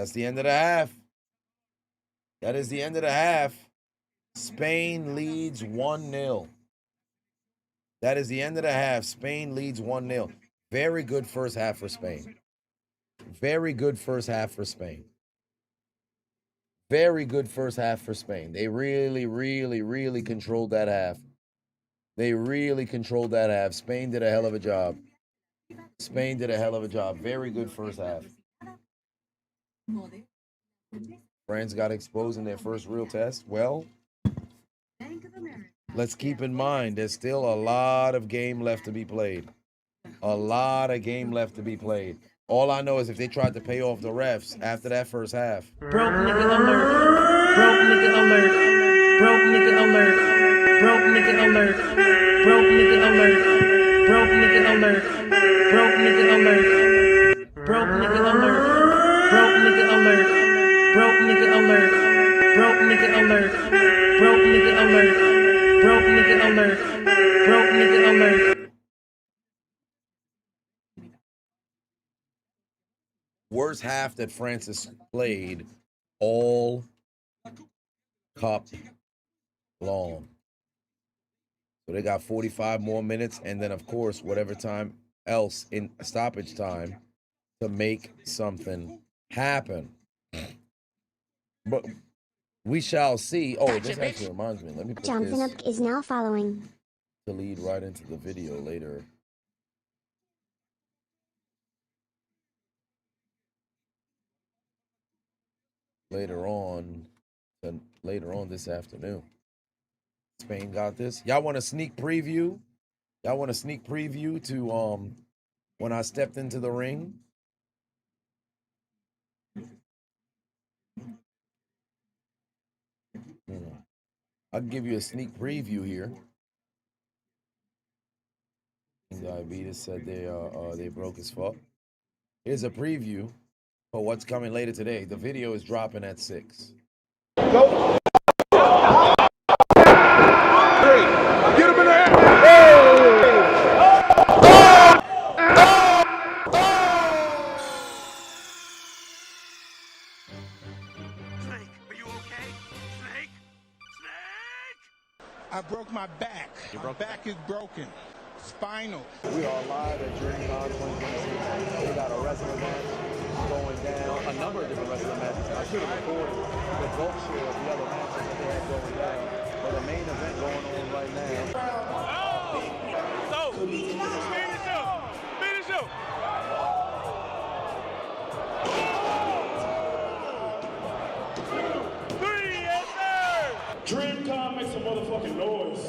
That's the end of the half. That is the end of the half. Spain leads 1-0. That is the end of the half. Spain leads 1-0. Very good first half for Spain. Very good first half for Spain. Very good first half for Spain. They really, really, really controlled that half. They really controlled that half. Spain did a hell of a job. Spain did a hell of a job. Very good first half. France got exposed in their first real test. Well, let's keep in mind there's still a lot of game left to be played. A lot of game left to be played. All I know is if they tried to pay off the refs after that first half. Broke nigga alert. Broke nigga alert. Broke nigga alert. Broke nigga alert. Broke nigga alert. Broke nigga alert. Broke nigga alert. Broke nigga alert. Broke nigga alert. Broke nigga alert. Broke nigga alert. Broke nigga alert. Broke nigga alert. Broke nigga alert. Worst half that France has played all cup long. So they got 45 more minutes, and then of course whatever time else in stoppage time to make something happen. But we shall see. Oh, this actually reminds me. Let me put Jonathan this Up is now following. to lead right into the video later. Later on this afternoon. Spain got this. Y'all want a sneak preview? Y'all want a sneak preview to when I stepped into the ring? I'll give you a sneak preview here. Diabetes said they broke his foot. Here's a preview for what's coming later today. The video is dropping at 6. Go. Get him in there. Snake, are you okay? Snake? Snake! I broke my back. My back is broken. Spinal. We are live at DreamCon 2026. We got a wrestling match going down. A number of different wrestling matches. I should have recorded the bulk share of the other matches that they had going down. But the main event going on right now. So, finish up! Finish up! Three, yes, sir! DreamCon makes some motherfucking noise.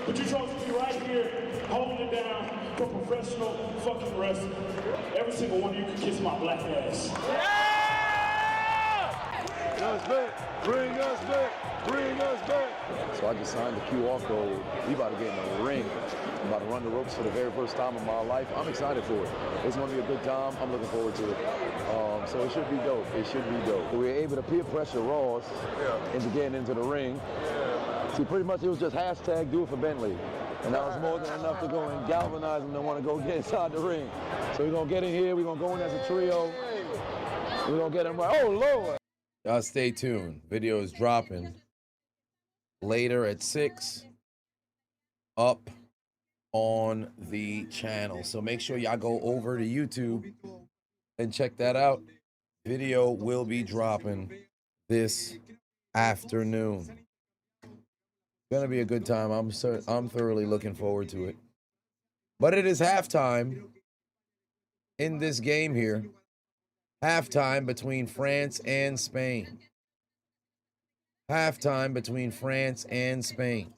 But you chose to be right here, holding it down for professional fucking wrestling. Every single one of you can kiss my black ass. Bring us back. Bring us back. So I just signed the QR code. We about to get in the ring. I'm about to run the ropes for the very first time in my life. I'm excited for it. It's going to be a good time. I'm looking forward to it. So it should be dope. It should be dope. We were able to peer pressure Ross into getting into the ring. See, pretty much it was just hashtag do it for Bentley. And that was more than enough to go and galvanize them to want to go get inside the ring. So we're going to get in here. We're going to go in as a trio. We're going to get them right. Oh, Lord. Y'all stay tuned. Video is dropping later at 6 up on the channel. So make sure y'all go over to YouTube and check that out. Video will be dropping this afternoon. Gonna be a good time. I'm thoroughly looking forward to it. But it is halftime in this game here. Halftime between France and Spain. Halftime between France and Spain.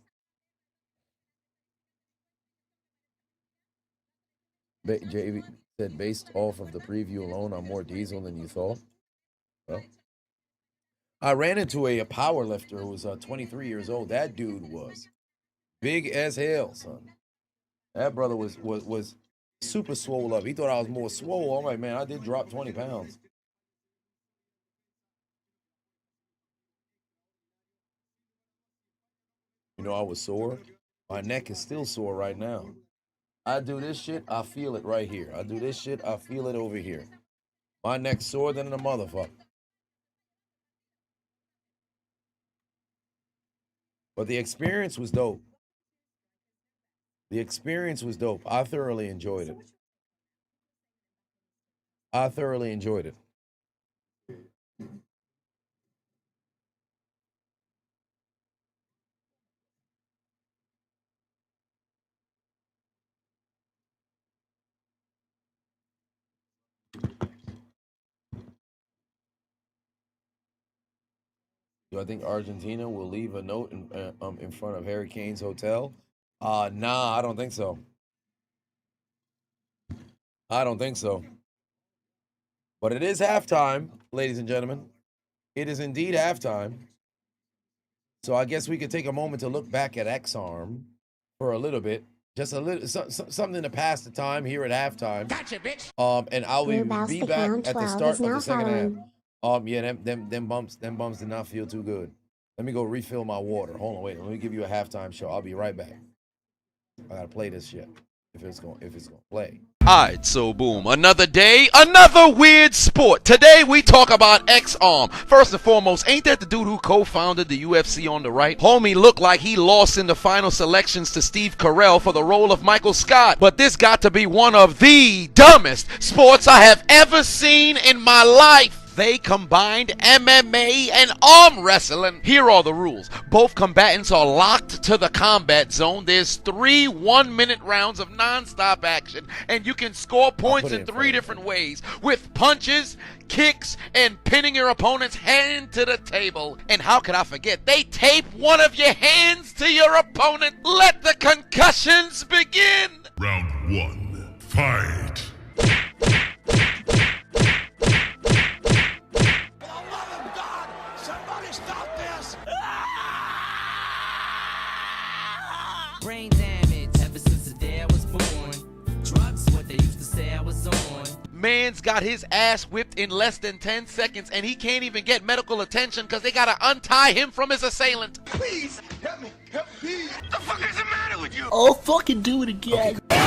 JV said based off of the preview alone, I'm more diesel than you thought. Well, I ran into a power lifter who was 23 years old. That dude was big as hell, son. That brother was super swole up. He thought I was more swole. I'm like, man, I did drop 20 pounds. You know, I was sore. My neck is still sore right now. I do this shit, I feel it right here. I do this shit, I feel it over here. My neck's sore than a motherfucker. But the experience was dope. The experience was dope. I thoroughly enjoyed it. I thoroughly enjoyed it. Do I think Argentina will leave a note in front of Harry Kane's hotel? Nah, I don't think so. I don't think so. But it is halftime, ladies and gentlemen. It is indeed halftime. So I guess we could take a moment to look back at X-Arm for a little bit. Just a little something to pass the time here at halftime. Gotcha, bitch. And I'll be back at the start of the second half. Yeah, them bumps did not feel too good. Let me go refill my water. Hold on, wait. Let me give you a halftime show. I'll be right back. I gotta play this shit if it's gonna play. Alright, so boom. Another day, another weird sport. Today we talk about X-Arm. First and foremost, ain't that the dude who co-founded the UFC on the right? Homie looked like he lost in the final selections to Steve Carell for the role of Michael Scott. But this got to be one of the dumbest sports I have ever seen in my life. They combined MMA and arm wrestling. Here are the rules. Both combatants are locked to the combat zone. There's 3 one-minute rounds of non-stop action, and you can score points in 3 different ways, with punches, kicks, and pinning your opponent's hand to the table. And how could I forget? They tape one of your hands to your opponent. Let the concussions begin. Round 1. Fight. Brain damage ever since the day I was born. Drugs, what they used to say I was on. Man's got his ass whipped in less than 10 seconds, and he can't even get medical attention because they gotta untie him from his assailant. Please, help me, me. What the fuck is the matter with you? Oh, fucking do it again. Okay.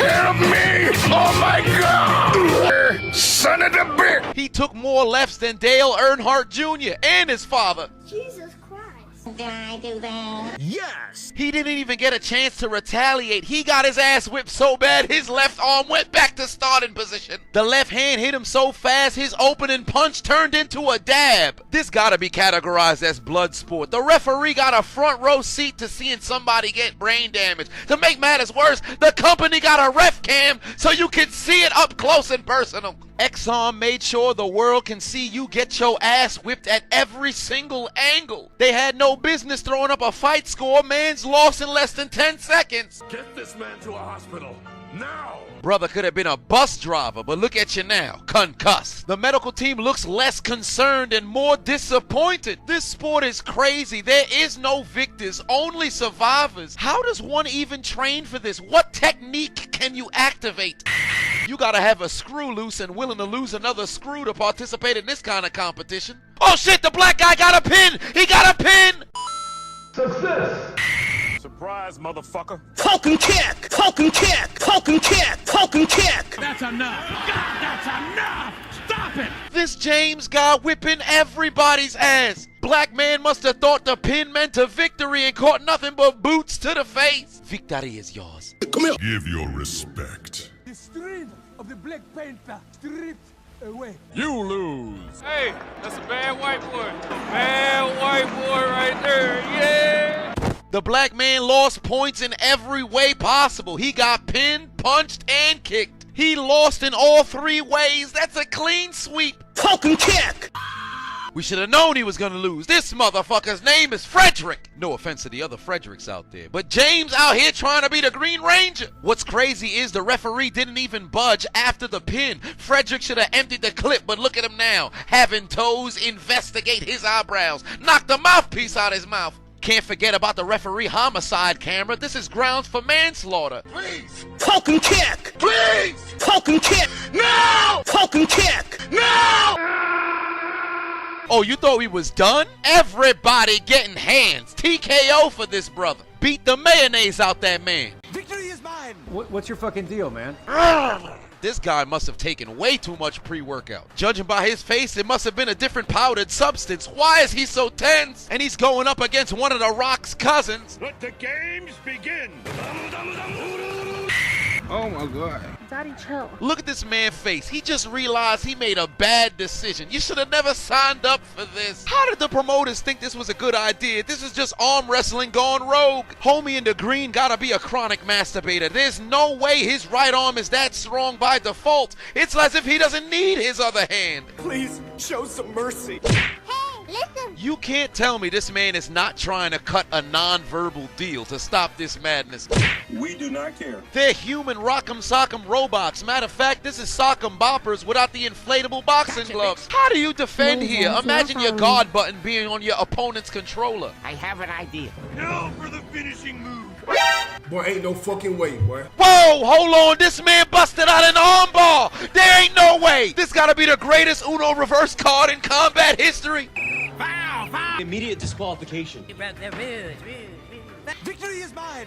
Help me! Oh my God! Son of a bitch! He took more lefts than Dale Earnhardt Jr. and his father. Jesus Christ. Did I do that? Yes! He didn't even get a chance to retaliate. He got his ass whipped so bad his left arm went back to starting position. The left hand hit him so fast his opening punch turned into a dab. This gotta be categorized as blood sport. The referee got a front row seat to seeing somebody get brain damage. To make matters worse, the company got a ref cam so you can see it up close and personal. X-Arm made sure the world can see you get your ass whipped at every single angle. They had no business throwing up a fight score. Man's lost in less than 10 seconds. Get this man to a hospital, now! Brother could have been a bus driver, but look at you now, concussed. The medical team looks less concerned and more disappointed. This sport is crazy. There is no victors, only survivors. How does one even train for this? What technique can you activate? You gotta have a screw loose and willing to lose another screw to participate in this kind of competition. Oh shit, the black guy got a pin! He got a pin! Success. Surprise, motherfucker. Poke and kick! Poke and kick! Poke and kick! Poke and kick! That's enough. God, that's enough. Stop it. This James guy whipping everybody's ass. Black man must have thought the pin meant a victory and caught nothing but boots to the face. Victory is yours. Come here. Give your respect. The strength of the Black Panther stripped away. You lose. Hey, that's a bad white boy. Bad white boy right there, yeah. The black man lost points in every way possible. He got pinned, punched, and kicked. He lost in all 3 ways. That's a clean sweep. Poke and kick! We should have known he was gonna lose. This motherfucker's name is Frederick. No offense to the other Fredericks out there, but James out here trying to be the Green Ranger. What's crazy is the referee didn't even budge after the pin. Frederick should have emptied the clip, but look at him now, having toes investigate his eyebrows, knock the mouthpiece out his mouth. Can't forget about the referee homicide camera. This is grounds for manslaughter. Please. Poke and kick! Please. Poke and kick! No. Poke and kick! No. Oh, you thought we was done? Everybody getting hands. TKO for this brother. Beat the mayonnaise out that man. Victory is mine. What's your fucking deal, man? This guy must have taken way too much pre-workout. Judging by his face, it must have been a different powdered substance. Why is he so tense? And he's going up against one of The Rock's cousins. Let the games begin. Oh my God. Daddy, chill. Look at this man's face. He just realized he made a bad decision. You should have never signed up for this. How did the promoters think this was a good idea? This is just arm wrestling gone rogue. Homie in the green gotta be a chronic masturbator. There's no way his right arm is that strong by default. It's as if he doesn't need his other hand. Please show some mercy. Listen. You can't tell me this man is not trying to cut a non-verbal deal to stop this madness. We do not care. They're human rock'em sock'em robots. Matter of fact, this is sock'em boppers without the inflatable boxing gloves. How do you defend here? Imagine your guard button being on your opponent's controller. I have an idea. Now for the finishing move. Boy, ain't no fucking way, boy. Whoa, hold on. This man busted out an armbar. There ain't no way. This gotta be the greatest Uno reverse card in combat history. Foul, foul. Immediate disqualification. Victory is mine.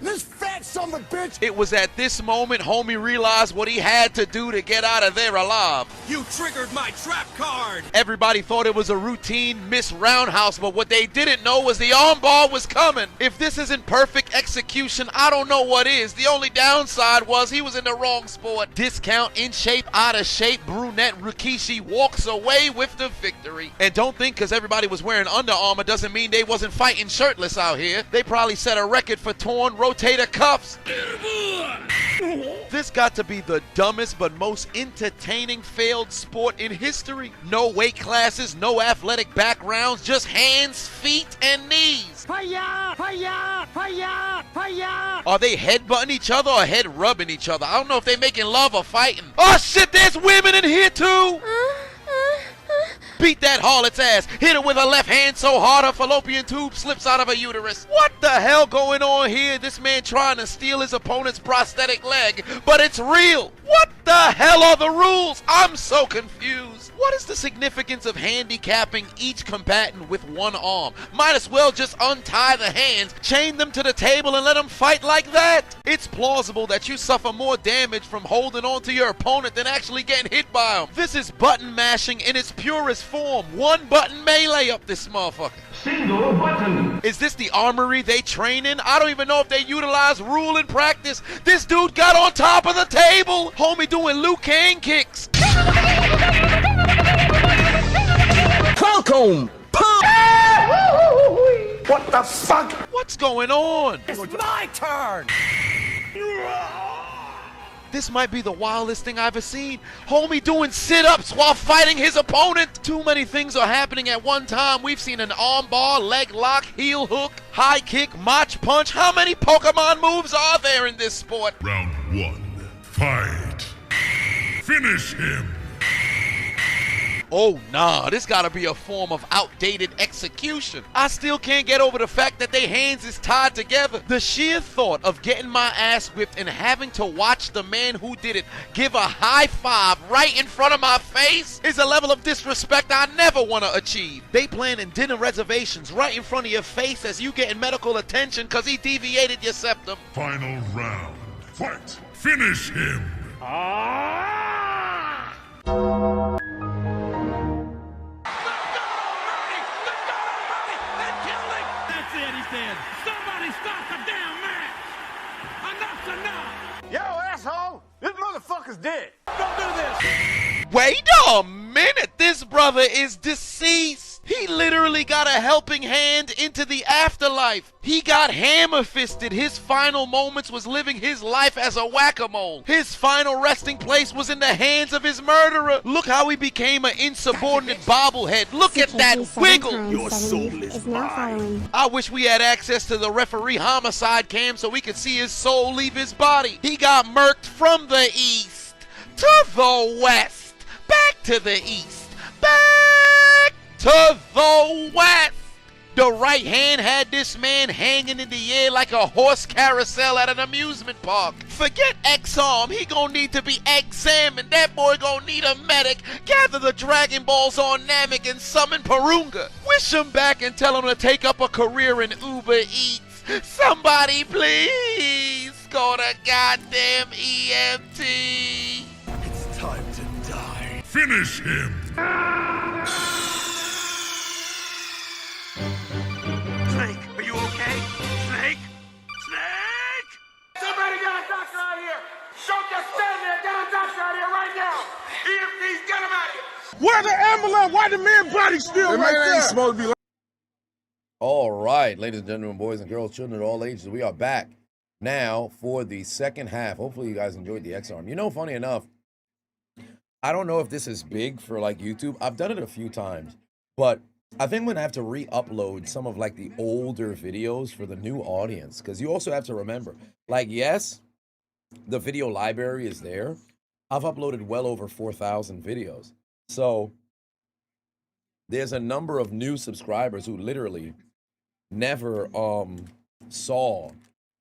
This fat son of a bitch. It was at this moment homie realized what he had to do to get out of there alive. You triggered my trap card. Everybody thought it was a routine miss roundhouse, but what they didn't know was the armbar was coming. If this isn't perfect execution, I don't know what is. The only downside was he was in the wrong sport. Discount, in shape, out of shape, brunette Rikishi walks away with the victory. And don't think because everybody was wearing Under Armour doesn't mean they wasn't fighting shirtless out here. They probably set a record for torn rotator cuffs. This got to be the dumbest but most entertaining failed sport in history. No weight classes, no athletic backgrounds, just hands, feet, and knees. Fire! Fire! Fire! Fire! Are they headbutting each other or head rubbing each other? I don't know if they making love or fighting. Oh shit, there's women in here too! Beat that harlot's ass. Hit her with her left hand so hard her fallopian tube slips out of her uterus. What the hell going on here? This man trying to steal his opponent's prosthetic leg, but it's real. What the hell are the rules? I'm so confused. What is the significance of handicapping each combatant with one arm? Might as well just untie the hands, chain them to the table, and let them fight like that. It's plausible that you suffer more damage from holding on to your opponent than actually getting hit by him. This is button mashing in its purest form. One button melee up this motherfucker. Single button. Is this the armory they train in? I don't even know if they utilize rule in practice. This dude got on top of the table. Homie doing Liu Kang kicks. Welcome. What the fuck? What's going on? It's my turn. This might be the wildest thing I've ever seen. Homie doing sit-ups while fighting his opponent. Too many things are happening at one time. We've seen an armbar, leg lock, heel hook, high kick, mach punch. How many Pokemon moves are there in this sport? Round 1. Fight. Finish him. Oh nah, this gotta be a form of outdated execution. I still can't get over the fact that their hands is tied together. The sheer thought of getting my ass whipped and having to watch the man who did it give a high five right in front of my face is a level of disrespect I never want to achieve. They planning dinner reservations right in front of your face as you getting medical attention cause he deviated your septum. Final round. Fight. Finish him. Somebody stop the damn match! Enough's enough! Yo, asshole! This motherfucker's dead. Don't do this! Wait a minute, this brother is deceased. He literally got a helping hand into the afterlife. He got hammer-fisted. His final moments was living his life as a whack-a-mole. His final resting place was in the hands of his murderer. Look how he became an insubordinate bobblehead. Look at that wiggle. Your soul is mine. I wish we had access to the referee homicide cam so we could see his soul leave his body. He got murked from the east to the west, back to the east, back to the west. The right hand had this man hanging in the air like a horse carousel at an amusement park. Forget X-Arm, he gonna need to be examined. That boy gonna need a medic. Gather the Dragon Balls on Namek and summon Purunga. Wish him back and tell him to take up a career in Uber Eats. Somebody please go to goddamn EMT. It's time to die. Finish him. Snake, are you okay? Snake? Snake! Somebody get a doctor out here! Show just stand there, get a doctor out here right now! EMT's, get him out here! Where's the ambulance? Why the man body still right there? Ain't supposed to be. All right, ladies and gentlemen, boys and girls, children of all ages, we are back now for the second half. Hopefully you guys enjoyed the X-Arm. You know, funny enough, I don't know if this is big for like YouTube. I've done it a few times, but I think I'm going to have to re-upload some of like the older videos for the new audience, because you also have to remember, like, yes, the video library is there. I've uploaded well over 4,000 videos. So there's a number of new subscribers who literally never saw,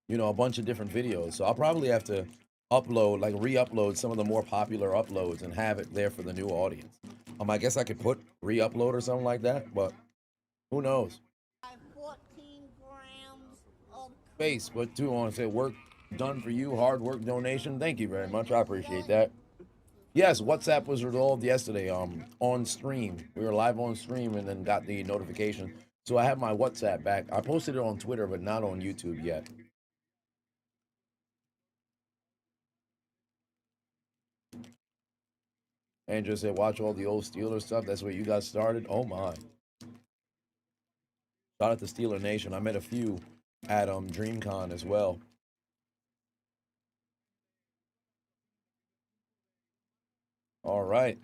you know, a bunch of different videos. So I'll probably have to upload, like re-upload some of the more popular uploads and have it there for the new audience. I guess I could put re-upload or something like that, but who knows? 14 grams of Space, but too on say work done for you, hard work donation. Thank you very much. I appreciate that. Yes, WhatsApp was resolved yesterday on stream. We were live on stream and then got the notification. So I have my WhatsApp back. I posted it on Twitter, but not on YouTube yet. Andrew said, watch all the old Steeler stuff. That's where you got started. Oh, my. Shout out to Steeler Nation. I met a few at DreamCon as well. All right.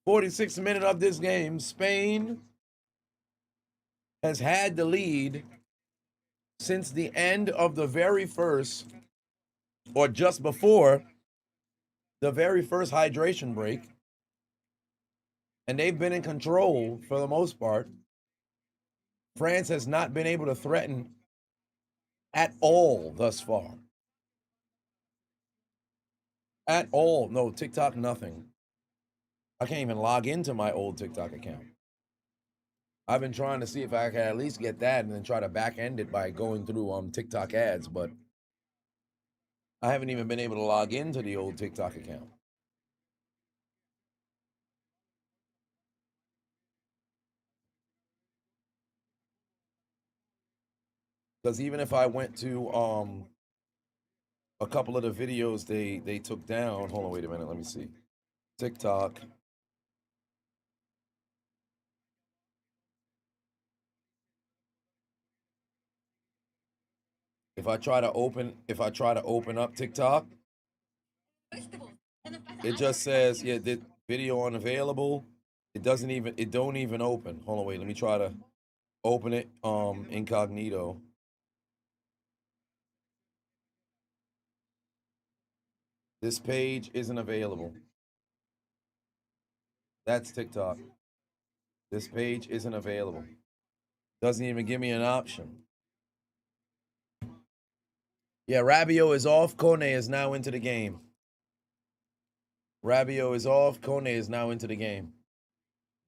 '46th minute of this game. Spain has had the lead since the end of the very first, or just before the very first hydration break. And they've been in control for the most part. France has not been able to threaten at all thus far. At all. No, TikTok, nothing. I can't even log into my old TikTok account. I've been trying to see if I can at least get that and then try to back end it by going through TikTok ads, but I haven't even been able to log into the old TikTok account. Because even if I went to a couple of the videos they took down. Hold on, wait a minute, let me see. TikTok. If I try to open up TikTok, it just says, yeah, the video unavailable. It don't even open. Hold on, wait, let me try to open it incognito. This page isn't available. That's TikTok. This page isn't available. Doesn't even give me an option. Yeah, Rabiot is off. Kone is now into the game. Rabiot is off. Kone is now into the game.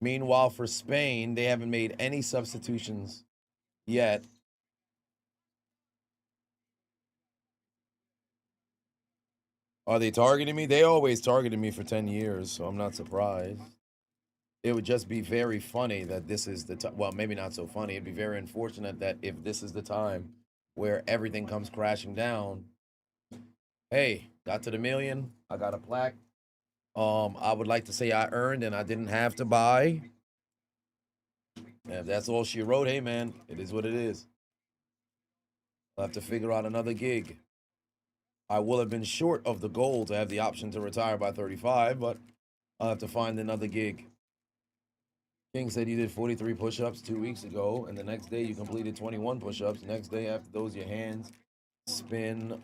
Meanwhile, for Spain, they haven't made any substitutions yet. Are they targeting me? They always targeted me for 10 years, so I'm not surprised. It would just be very funny that this is the time. Well, maybe not so funny. It'd be very unfortunate that if this is the time where everything comes crashing down. Hey, got to the million. I got a plaque. I would like to say I earned and I didn't have to buy. And if that's all she wrote, hey, man, it is what it is. I'll have to figure out another gig. I will have been short of the goal to have the option to retire by 35, but I'll have to find another gig. King said you did 43 push-ups 2 weeks ago, and the next day you completed 21 push-ups. Next day after those, your hands, spin,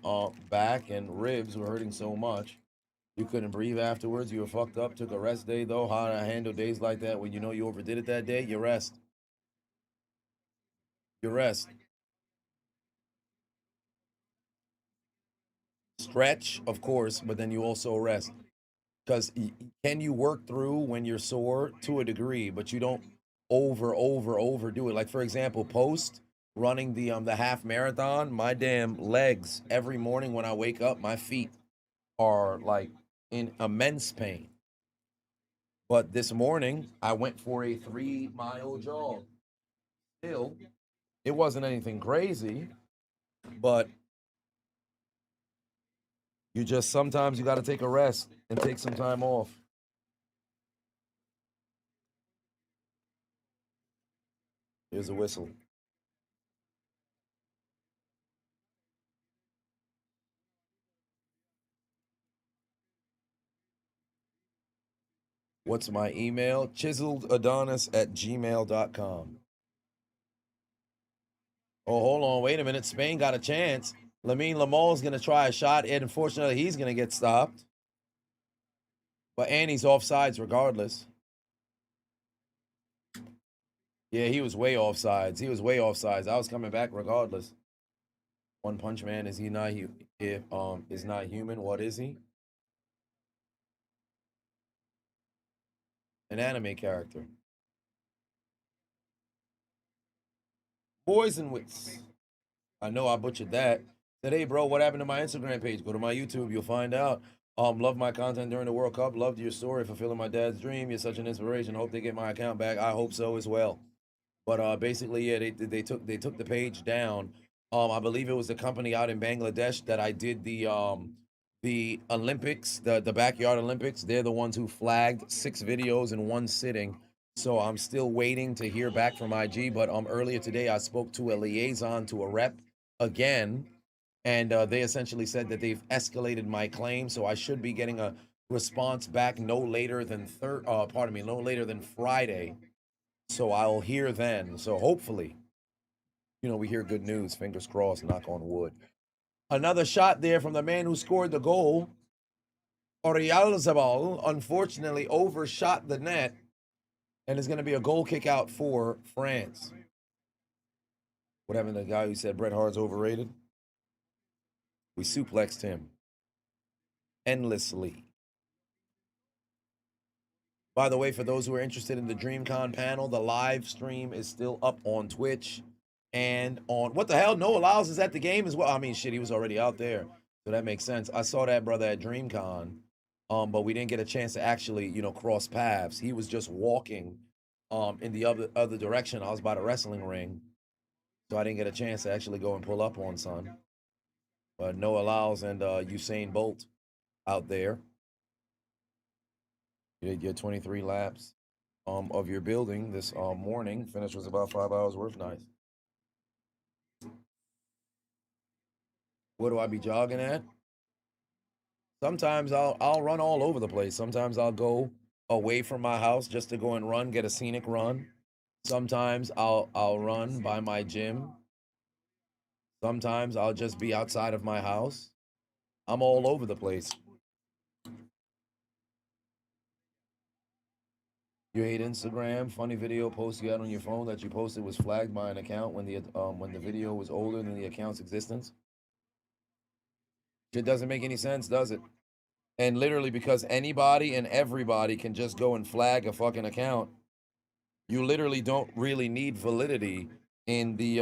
back, and ribs were hurting so much. You couldn't breathe afterwards. You were fucked up. Took a rest day, though. How to handle days like that when you know you overdid it that day? You rest. You rest. Stretch, of course, but then you also rest. Because can you work through when you're sore? To a degree, but you don't overdo it. Like, for example, post running the half marathon, my damn legs every morning when I wake up, my feet are like in immense pain. But this morning I went for a 3-mile jog. Still, it wasn't anything crazy, but you just sometimes you got to take a rest and take some time off. Here's a whistle. What's my email? ChiseledAdonis@gmail.com. Oh, hold on. Wait a minute. Spain got a chance. Lamine Lamal's going to try a shot, and unfortunately, he's going to get stopped. But Annie's offsides regardless. Yeah, he was way offsides. He was way offsides. I was coming back regardless. One Punch Man, is he not is not human? What is he? An anime character. Boys and Wits. I know I butchered that. Said, hey, bro, what happened to my Instagram page? Go to my YouTube. You'll find out. Love my content during the World Cup. Loved your story, fulfilling my dad's dream. You're such an inspiration. Hope they get my account back. I hope so as well. But basically, yeah, they took the page down. I believe it was a company out in Bangladesh that I did the Olympics, the backyard Olympics. They're the ones who flagged 6 videos in one sitting. So I'm still waiting to hear back from IG. But earlier today, I spoke to a liaison, to a rep again, and they essentially said that they've escalated my claim. So I should be getting a response back no later than no later than Friday. So I'll hear then. So hopefully, we hear good news. Fingers crossed, knock on wood. Another shot there from the man who scored the goal. Oyarzabal unfortunately overshot the net, and it's going to be a goal kick out for France. What happened to the guy who said Bret Hart's overrated? We suplexed him endlessly. By the way, for those who are interested in the DreamCon panel, the live stream is still up on Twitch and on, what the hell? Noah Lyles is at the game as well. I mean, shit, he was already out there, so that makes sense. I saw that brother at DreamCon, but we didn't get a chance to actually, cross paths. He was just walking in the other direction. I was by the wrestling ring, so I didn't get a chance to actually go and pull up on son. But Noah Lyles and Usain Bolt out there. You did your 23 laps of your building this morning. Finish was about 5 hours worth. Nice. What do I be jogging at? Sometimes I'll run all over the place. Sometimes I'll go away from my house just to go and run, get a scenic run. Sometimes I'll run by my gym. Sometimes I'll just be outside of my house. I'm all over the place. You hate Instagram? Funny video post you had on your phone that you posted was flagged by an account when the video was older than the account's existence. It doesn't make any sense, does it? And literally, because anybody and everybody can just go and flag a fucking account, you literally don't really need validity in the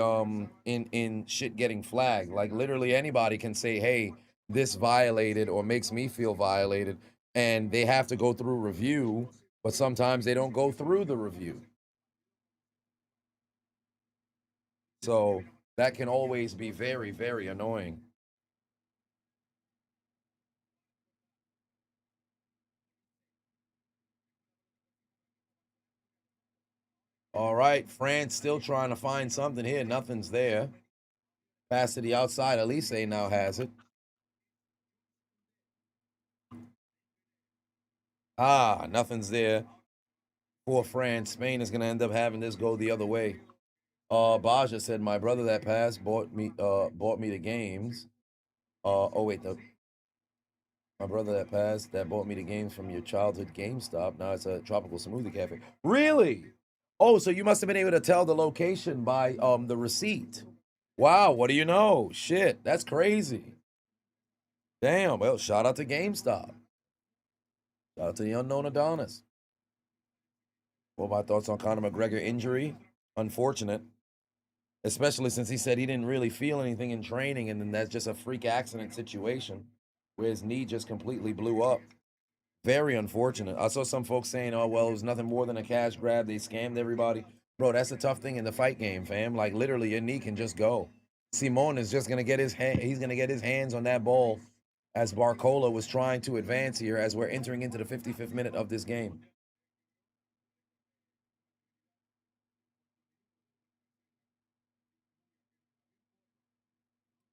in shit getting flagged. Like, literally anybody can say, hey, this violated or makes me feel violated, and they have to go through review, but sometimes they don't go through the review. So that can always be very, very annoying. All right, France still trying to find something here. Nothing's there. Pass to the outside. Elise now has it. Ah, nothing's there for France. Spain is going to end up having this go the other way. Baja said, my brother that passed bought me the games. Oh, wait, my brother that passed that bought me the games from your childhood GameStop. Now it's a tropical smoothie cafe. Really? Oh, so you must have been able to tell the location by the receipt. Wow, what do you know? Shit, that's crazy. Damn, well, shout out to GameStop. Shout out to the unknown Adonis. What my thoughts on Conor McGregor injury? Unfortunate. Especially since he said he didn't really feel anything in training, and then that's just a freak accident situation where his knee just completely blew up. Very unfortunate. I saw some folks saying, oh, well, it was nothing more than a cash grab. They scammed everybody. Bro, that's a tough thing in the fight game, fam. Like, literally, your knee can just go. Simon is just going to get his he's going to get his hands on that ball as Barcola was trying to advance here as we're entering into the 55th minute of this game.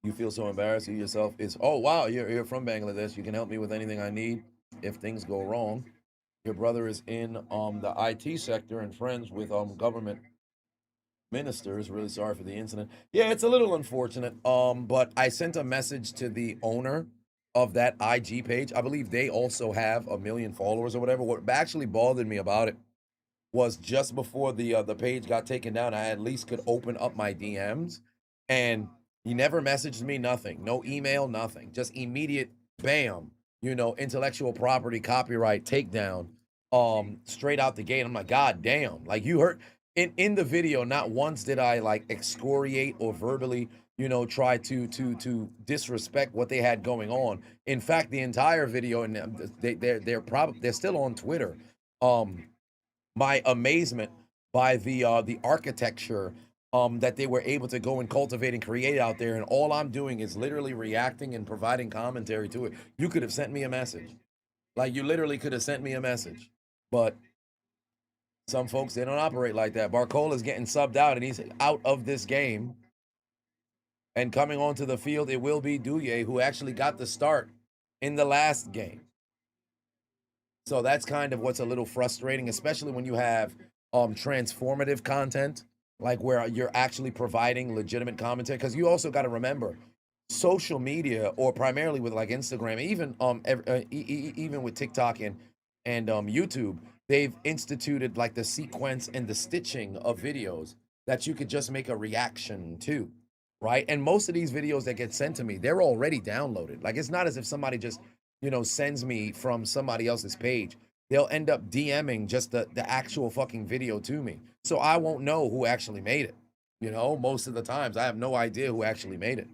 You feel so embarrassed. You yourself is, oh, wow, you're from Bangladesh. You can help me with anything I need if things go wrong. Your brother is in the IT sector and friends with government ministers. Really sorry for the incident. Yeah, it's a little unfortunate. But I sent a message to the owner of that IG page. I believe they also have 1 million followers or whatever. What actually bothered me about it was just before the page got taken down, I at least could open up my DMs, and he never messaged me, nothing, no email, nothing, just immediate bam, intellectual property copyright takedown, straight out the gate. I'm like, God damn, like you heard in the video, not once did I like excoriate or verbally, try to disrespect what they had going on. In fact, the entire video, and they're still on Twitter. My amazement by the architecture that they were able to go and cultivate and create out there, and all I'm doing is literally reacting and providing commentary to it. You could have sent me a message. Like, you literally could have sent me a message. But some folks, they don't operate like that. Barcola's getting subbed out, and he's out of this game. And coming onto the field, it will be Douye, who actually got the start in the last game. So that's kind of what's a little frustrating, especially when you have transformative content, like where you're actually providing legitimate commentary. Because you also got to remember, social media, or primarily with like Instagram, even even with TikTok and YouTube, they've instituted like the sequence and the stitching of videos that you could just make a reaction to, right? And most of these videos that get sent to me, they're already downloaded. Like, it's not as if somebody just sends me from somebody else's page. They'll end up DMing just the actual fucking video to me. So I won't know who actually made it. Most of the times I have no idea who actually made it.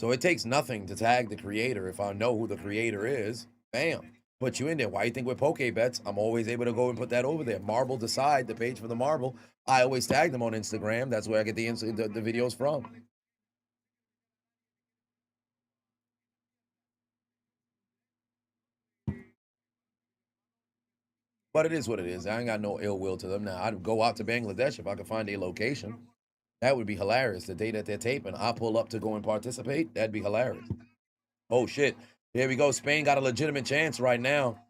So it takes nothing to tag the creator. If I know who the creator is, bam, put you in there. Why you think with Poke Bets, I'm always able to go and put that over there. Marble Decide, the page for the Marble. I always tag them on Instagram. That's where I get the videos from. But it is what it is. I ain't got no ill will to them. Now, I'd go out to Bangladesh if I could find a location. That would be hilarious. The day that they're taping, I'll pull up to go and participate. That'd be hilarious. Oh, shit. Here we go. Spain got a legitimate chance right now.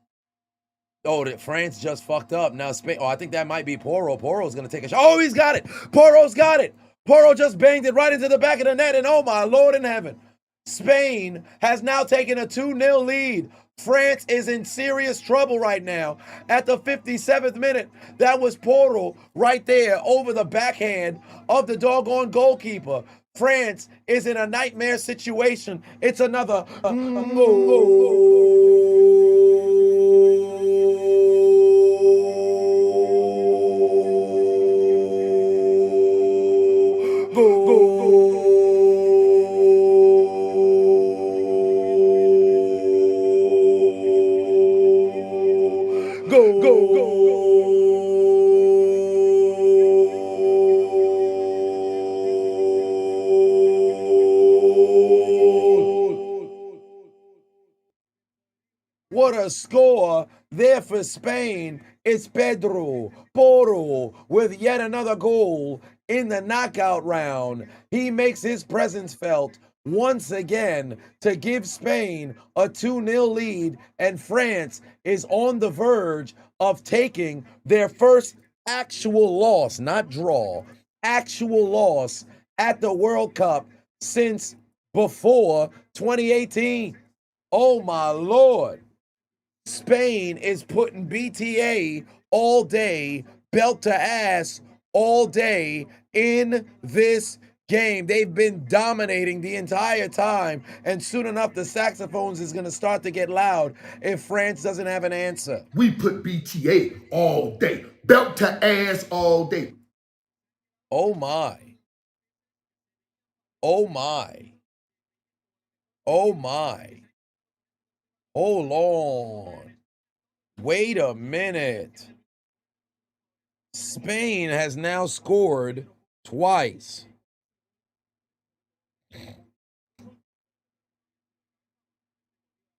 Oh, France just fucked up. Now, Spain. Oh, I think that might be Porro. Porro's going to take a shot. Oh, he's got it. Porro's got it. Porro just banged it right into the back of the net. And oh, my Lord in heaven. Spain has now taken a 2-0 lead. France is in serious trouble right now. At the 57th minute, that was Porro right there over the backhand of the doggone goalkeeper. France is in a nightmare situation. It's another What a score there for Spain. It's Pedro Porro with yet another goal in the knockout round. He makes his presence felt once again to give Spain a 2-0 lead, and France is on the verge of taking their first actual loss, not draw, actual loss at the World Cup since before 2018. Oh my Lord. Spain is putting BTA all day, belt to ass all day in this game. They've been dominating the entire time, and soon enough the saxophones is going to start to get loud if France doesn't have an answer. We put BTA all day. Belt to ass all day. Oh my. Oh my. Oh my. Hold on. Wait a minute. Spain has now scored twice.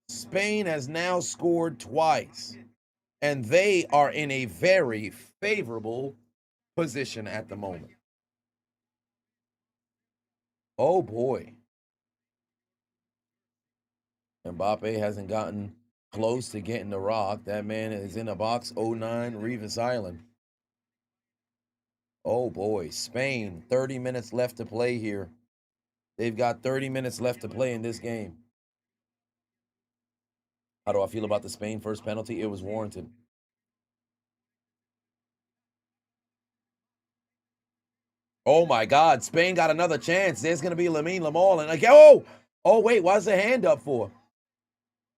Spain has now scored twice. And they are in a very favorable position at the moment. Oh boy. Mbappe hasn't gotten close to getting the rock. That man is in a box. 09 Revis Island. Oh boy. Spain, 30 minutes left to play here. They've got 30 minutes left to play in this game. How do I feel about the Spain first penalty? It was warranted. Oh my God, Spain got another chance. There's going to be Lamine Yamal. And like, oh, wait, why's the hand up for?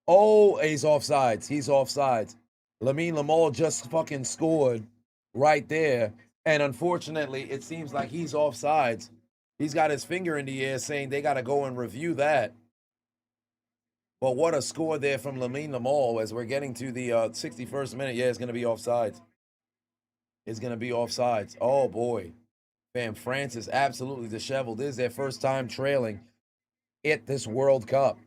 Oh, he's offsides. He's offsides. Lamine Yamal just fucking scored right there. And unfortunately, it seems like he's offsides. He's got his finger in the air saying they got to go and review that. But what a score there from Lamine Yamal as we're getting to the 61st minute. Yeah, it's going to be offsides. It's going to be offsides. Oh, boy. Man, France is absolutely disheveled. This is their first time trailing at this World Cup.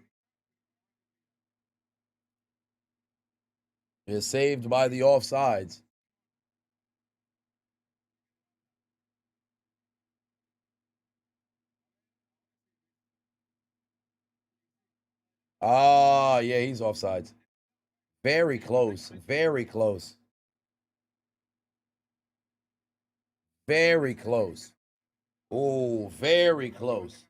They're saved by the offsides. Ah, yeah, he's offsides. Very close. Very close. Very close. Oh, very close.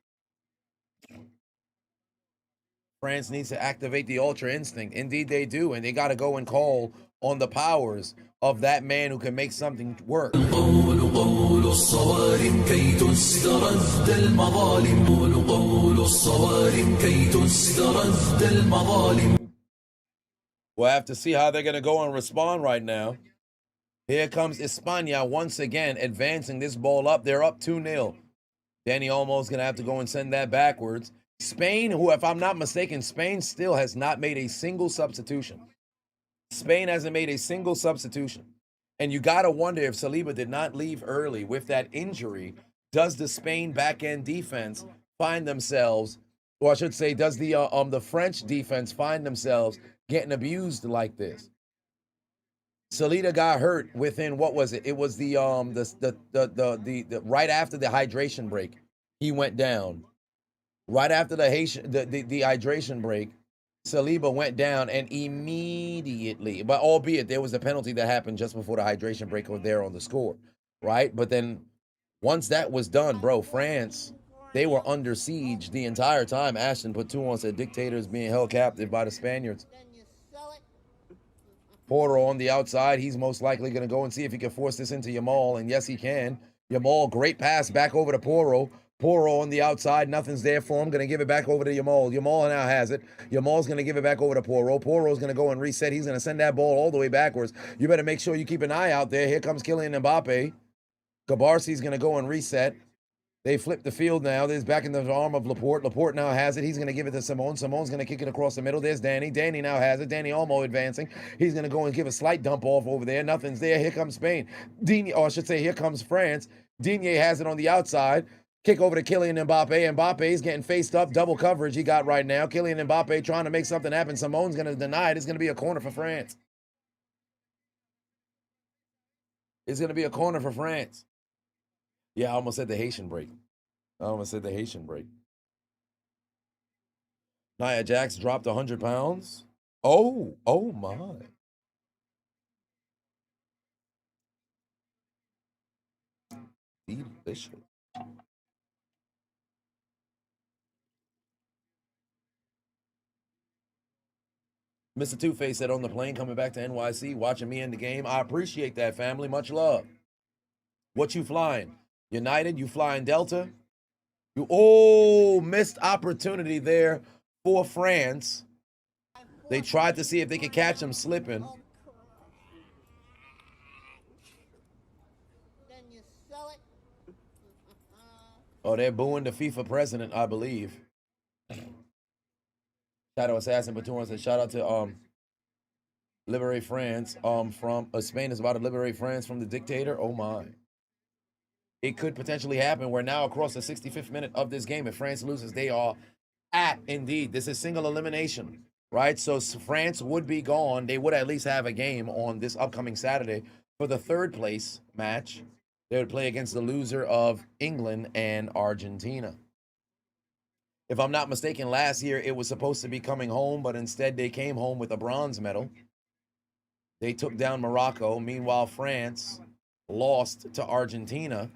France needs to activate the Ultra Instinct. Indeed, they do. And they got to go and call on the powers of that man who can make something work. We'll have to see how they're going to go and respond right now. Here comes España once again advancing this ball up. They're up 2-0. Danny Olmo's going to have to go and send that backwards. Spain, who, if I'm not mistaken, Spain still has not made a single substitution. Spain hasn't made a single substitution. And you got to wonder if Saliba did not leave early with that injury, does the Spain back-end defense find themselves, or I should say, does the French defense find themselves getting abused like this? Saliba got hurt within, what was it? It was the right after the hydration break. He went down. Right after the hydration break, Saliba went down and immediately, but albeit there was a penalty that happened just before the hydration break over there on the score, right? But then once that was done, bro, France, they were under siege the entire time. Ashton put 2 on, said dictators being held captive by the Spaniards. Porter on the outside. He's most likely going to go and see if he can force this into Yamal. And yes, he can. Yamal, great pass back over to Porro. Porro on the outside. Nothing's there for him. Going to give it back over to Yamal. Yamal now has it. Yamal's going to give it back over to Porro. Porro's going to go and reset. He's going to send that ball all the way backwards. You better make sure you keep an eye out there. Here comes Kylian Mbappe. Gabarsi's going to go and reset. They flip the field now. There's back in the arm of Laporte. Laporte now has it. He's going to give it to Simone. Simone's going to kick it across the middle. There's Danny. Danny now has it. Danny Olmo advancing. He's going to go and give a slight dump off over there. Nothing's there. Here comes Spain. Digne, or I should say, here comes France. Digne has it on the outside. Kick over to Kylian Mbappe. Mbappe's getting faced up. Double coverage he got right now. Kylian Mbappe trying to make something happen. Simone's going to deny it. It's going to be a corner for France. It's going to be a corner for France. Yeah, I almost said the Haitian break. Nia Jax dropped 100 pounds. Oh my. Delicious. Mr. Two-Face said on the plane coming back to NYC, watching me in the game. I appreciate that, family. Much love. What you flying? United? You flying Delta? Oh, missed opportunity there for France. They tried to see if they could catch him slipping. Then you sell it. Oh, they're booing the FIFA president, I believe. Shadow Assassin Baton said, shout out to liberate France from Spain is about to liberate France from the dictator. Oh my. It could potentially happen. We're now across the 65th minute of this game. If France loses, they are indeed. This is single elimination, right? So France would be gone. They would at least have a game on this upcoming Saturday for the third place match. They would play against the loser of England and Argentina. If I'm not mistaken, last year it was supposed to be coming home, but instead they came home with a bronze medal. They took down Morocco. Meanwhile, France lost to Argentina.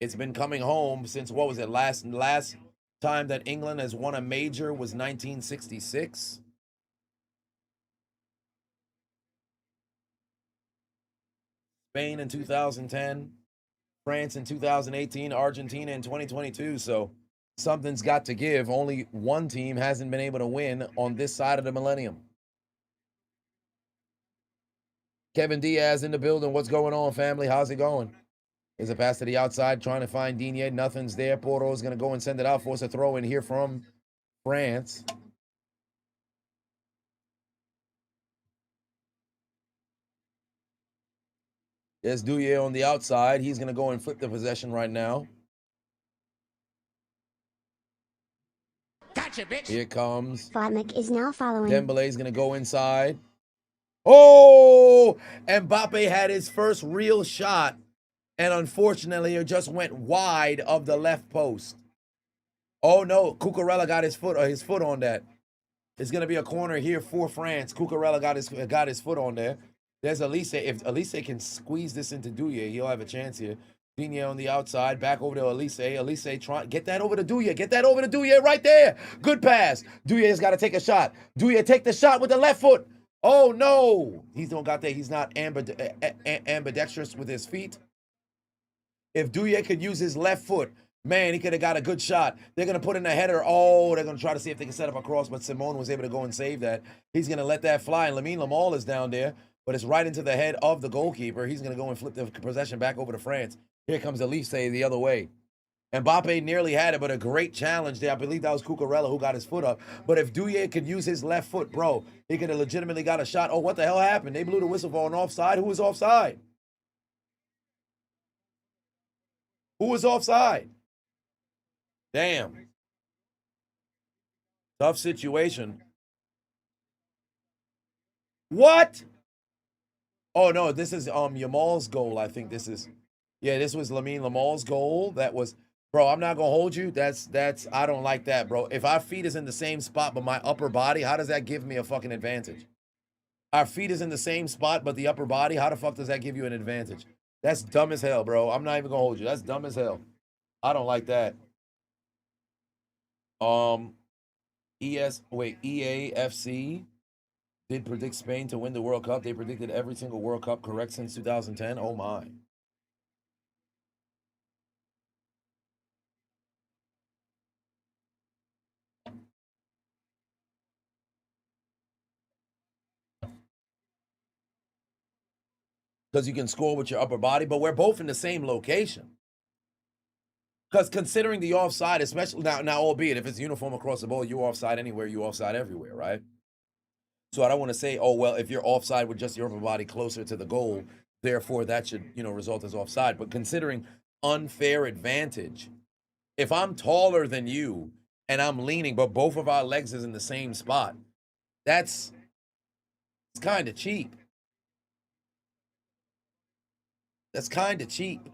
It's been coming home since, what was it, last time that England has won a major was 1966. Spain in 2010, France in 2018, Argentina in 2022. So something's got to give. Only one team hasn't been able to win on this side of the millennium. Kevin Diaz in the building. What's going on, family? How's it going? There's a pass to the outside, trying to find Digne. Nothing's there. Porto's going to go and send it out. Force a throw in here from France. There's Douye on the outside. He's going to go and flip the possession right now. Gotcha, bitch. Here comes. Vodnik is now following. Dembele's going to go inside. Oh! Mbappe had his first real shot. And unfortunately, it just went wide of the left post. Oh no, Cucurella got his foot on that. It's gonna be a corner here for France. Cucurella got his foot on there. There's Elise. If Elise can squeeze this into Douye, he'll have a chance here. Digne on the outside, back over to Elise. Elise try get that over to Douye. Get that over to Douye right there. Good pass. Douye's got to take a shot. Douye take the shot with the left foot. Oh no, he don't got that. He's not ambidextrous with his feet. If Douye could use his left foot, man, he could have got a good shot. They're going to put in a header. Oh, they're going to try to see if they can set up a cross, but Simone was able to go and save that. He's going to let that fly, and Lamine Lamal is down there, but it's right into the head of the goalkeeper. He's going to go and flip the possession back over to France. Here comes Elise the other way. Mbappe nearly had it, but a great challenge there. I believe that was Cucurella who got his foot up. But if Douye could use his left foot, bro, he could have legitimately got a shot. Oh, what the hell happened? They blew the whistle for an offside. Who was offside? Who was offside? Damn. Tough situation. What? Oh, no, this is Yamal's goal, I think this is. Yeah, this was Lamine Lamal's goal. That was, bro, I'm not going to hold you. That's, I don't like that, bro. If our feet is in the same spot but my upper body, how does that give me a fucking advantage? Our feet is in the same spot but the upper body, how the fuck does that give you an advantage? That's dumb as hell, bro. I'm not even going to hold you. That's dumb as hell. I don't like that. EAFC did predict Spain to win the World Cup. They predicted every single World Cup correct since 2010. Oh my. Because you can score with your upper body, but we're both in the same location. Because considering the offside, especially now, albeit if it's uniform across the board, you're offside anywhere, you're offside everywhere, right? So I don't want to say, oh, well, if you're offside with just your upper body closer to the goal, therefore that should, result as offside. But considering unfair advantage, if I'm taller than you and I'm leaning, but both of our legs is in the same spot, it's kind of cheap. That's kind of cheap.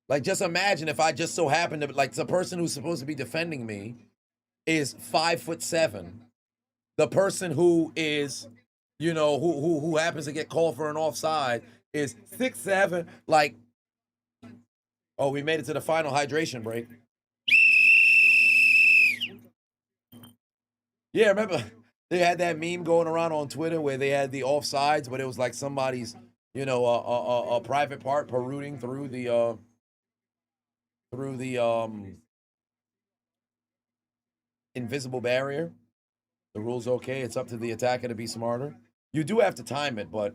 Like, just imagine if I just so happen to, like, the person who's supposed to be defending me is 5'7". The person who is, who happens to get called for an offside is 6'7". Like, oh, we made it to the final hydration break. Yeah, remember they had that meme going around on Twitter where they had the offsides, but it was like somebody's, a private part perusing through the through the invisible barrier. The rule's okay. It's up to the attacker to be smarter. You do have to time it, but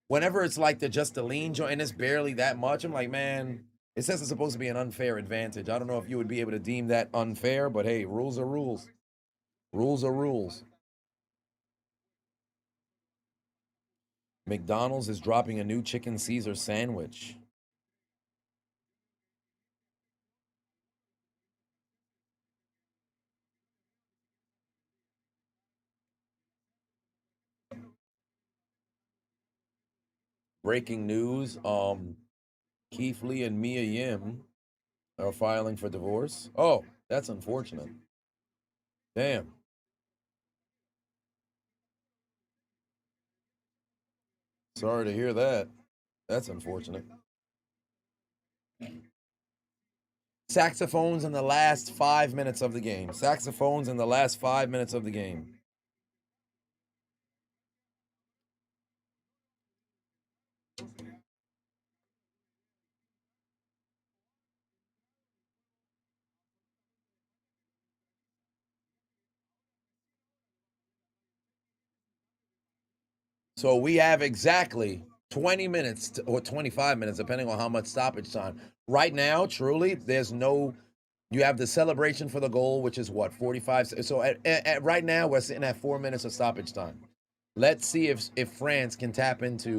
whenever it's like just a lean joint and it's barely that much, I'm like, man, it says it's supposed to be an unfair advantage. I don't know if you would be able to deem that unfair, but hey, rules are rules. Rules are rules. McDonald's is dropping a new chicken Caesar sandwich. Breaking news, Keith Lee and Mia Yim are filing for divorce. Oh, that's unfortunate. Damn. Sorry to hear that. That's unfortunate. Saxophones in the last 5 minutes of the game. Saxophones in the last 5 minutes of the game. So we have exactly 20 minutes or 25 minutes, depending on how much stoppage time. Right now, truly, there's no. You have the celebration for the goal, which is what, 45. So at right now, we're sitting at 4 minutes of stoppage time. Let's see if France can tap into.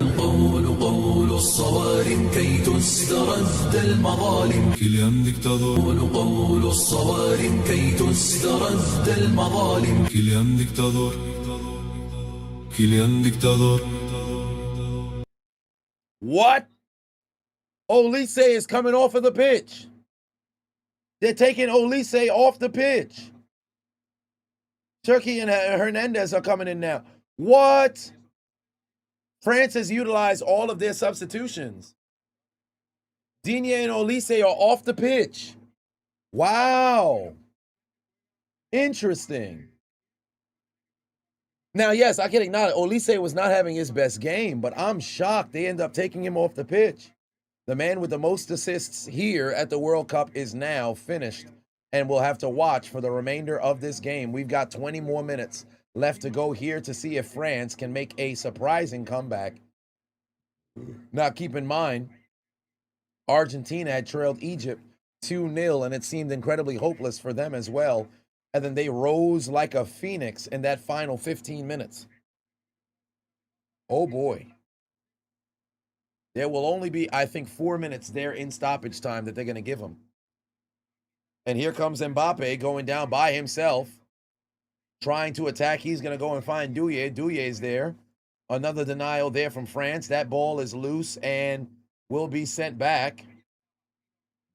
What? Olise is coming off of the pitch. They're taking Olise off the pitch. Turkey and Hernandez are coming in now. What? France has utilized all of their substitutions. Digne and Olise are off the pitch. Wow. Interesting. Now, yes, I can acknowledge Olise was not having his best game, but I'm shocked they end up taking him off the pitch. The man with the most assists here at the World Cup is now finished and we'll have to watch for the remainder of this game. We've got 20 more minutes left to go here to see if France can make a surprising comeback. Now, keep in mind, Argentina had trailed Egypt 2-0, and it seemed incredibly hopeless for them as well. And then they rose like a phoenix in that final 15 minutes. Oh, boy. There will only be, I think, 4 minutes there in stoppage time that they're going to give them. And here comes Mbappe going down by himself, trying to attack. He's going to go and find Douye. Douye's there. Another denial there from France. That ball is loose and will be sent back.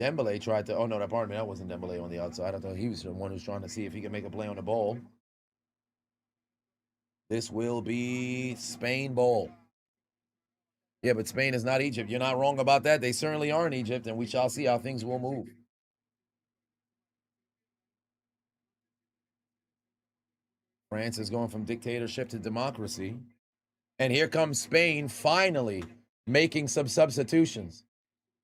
Dembele tried to, oh no, pardon me, that wasn't Dembele on the outside. I thought he was the one who's trying to see if he can make a play on the ball. This will be Spain ball. Yeah, but Spain is not Egypt. You're not wrong about that. They certainly aren't Egypt, and we shall see how things will move. France is going from dictatorship to democracy. And here comes Spain finally making some substitutions.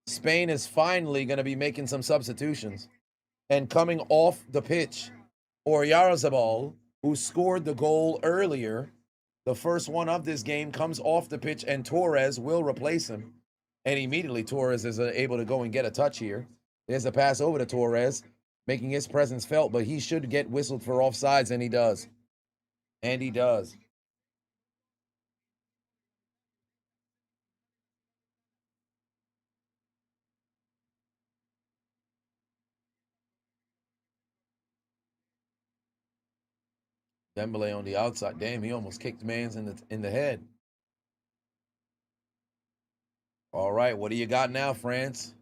Spain is finally going to be making some substitutions. And coming off the pitch, Oyarzabal, who scored the goal earlier, the first one of this game, comes off the pitch, and Torres will replace him. And immediately Torres is able to go and get a touch here. There's a pass over to Torres, making his presence felt, but he should get whistled for offsides, and he does. And he does. Dembele on the outside. Damn, he almost kicked man's in the head. All right, what do you got now, France?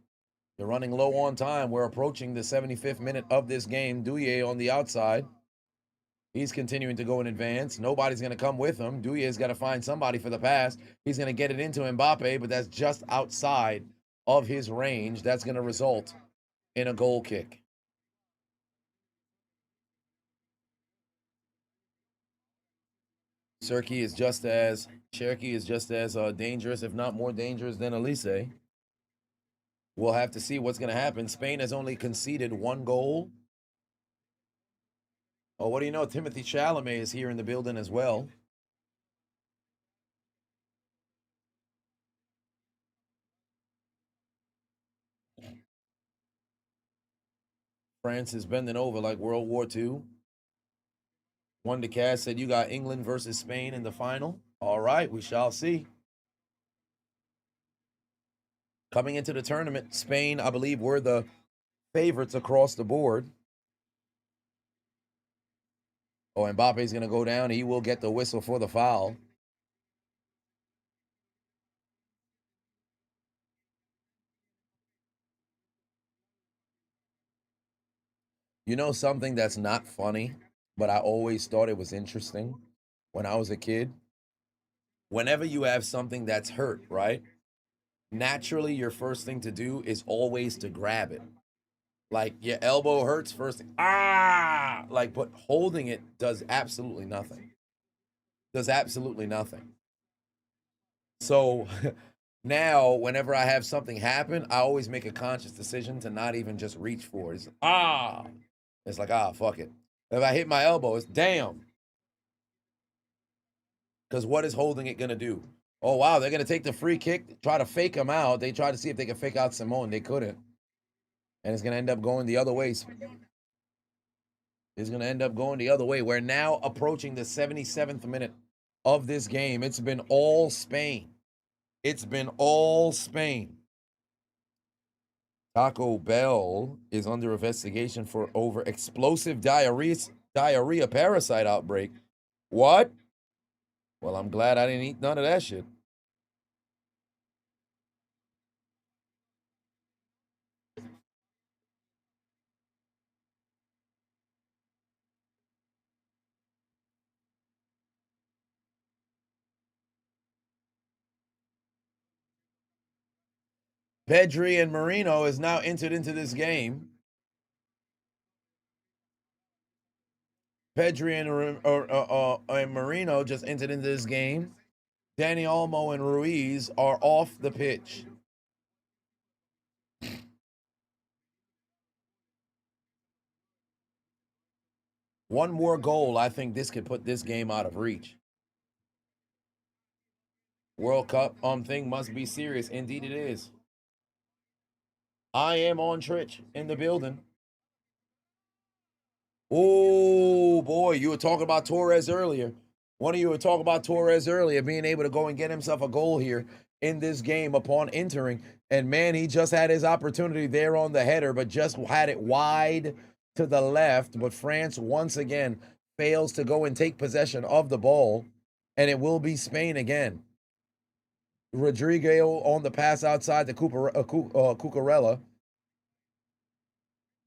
You're running low on time. We're approaching the 75th minute of this game. Douye on the outside. He's continuing to go in advance. Nobody's going to come with him. Douye's got to find somebody for the pass. He's going to get it into Mbappe, but that's just outside of his range. That's going to result in a goal kick. Cherki is just as dangerous, if not more dangerous, than Olise. We'll have to see what's going to happen. Spain has only conceded 1 goal. Oh, what do you know? Timothy Chalamet is here in the building as well. France is bending over like World War II. Wonder Cass said you got England versus Spain in the final. All right, we shall see. Coming into the tournament, Spain, I believe, were the favorites across the board. Oh, Mbappe's going to go down. He will get the whistle for the foul. You know something that's not funny, but I always thought it was interesting when I was a kid? Whenever you have something that's hurt, right? Naturally, your first thing to do is always to grab it. Like your elbow hurts first, like, but holding it does absolutely nothing. Does absolutely nothing. So now, whenever I have something happen, I always make a conscious decision to not even just reach for it. It's like, fuck it. If I hit my elbow, it's damn. Because what is holding it going to do? Oh, wow, they're going to take the free kick, try to fake him out. They tried to see if they could fake out Simone. They couldn't. And it's going to end up going the other way. It's going to end up going the other way. We're now approaching the 77th minute of this game. It's been all Spain. It's been all Spain. Taco Bell is under investigation for over explosive diarrhea parasite outbreak. What? Well, I'm glad I didn't eat none of that shit. Pedri and Marino is now entered into this game. Pedri and Marino just entered into this game. Dani Olmo and Ruiz are off the pitch. One more goal, I think this could put this game out of reach. World Cup thing must be serious. Indeed it is. I am on Twitch in the building. Oh, boy, you were talking about Torres earlier. One of you were talking about Torres earlier, being able to go and get himself a goal here in this game upon entering. And, man, he just had his opportunity there on the header, but just had it wide to the left. But France, once again, fails to go and take possession of the ball, and it will be Spain again. Rodrigo on the pass outside to Cucurella.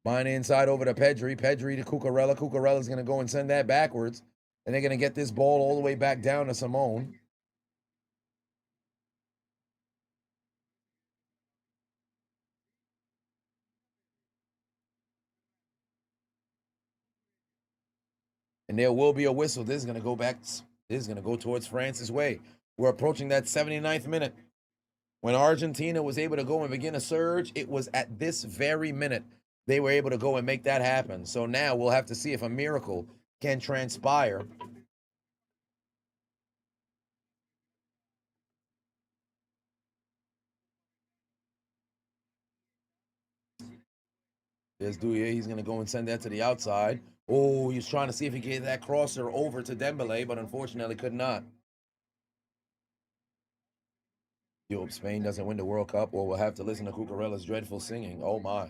Mine inside over to Pedri. Pedri to Cucurella. Cucurella's going to go and send that backwards. And they're going to get this ball all the way back down to Simone. And there will be a whistle. This is going to go back. This is going to go towards France's way. We're approaching that 79th minute. When Argentina was able to go and begin a surge, it was at this very minute they were able to go and make that happen. So now we'll have to see if a miracle can transpire. There's Douye. He's going to go and send that to the outside. Oh, he's trying to see if he can get that crosser over to Dembele, but unfortunately could not. You hope Spain doesn't win the World Cup, or we'll have to listen to Cucurella's dreadful singing. Oh, my.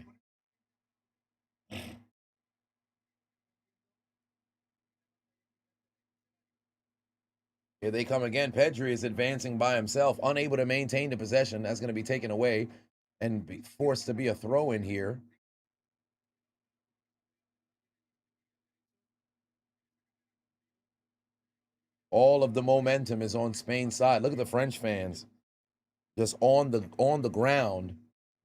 Here they come again. Pedri is advancing by himself, unable to maintain the possession. That's going to be taken away and be forced to be a throw-in here. All of the momentum is on Spain's side. Look at the French fans just on the ground,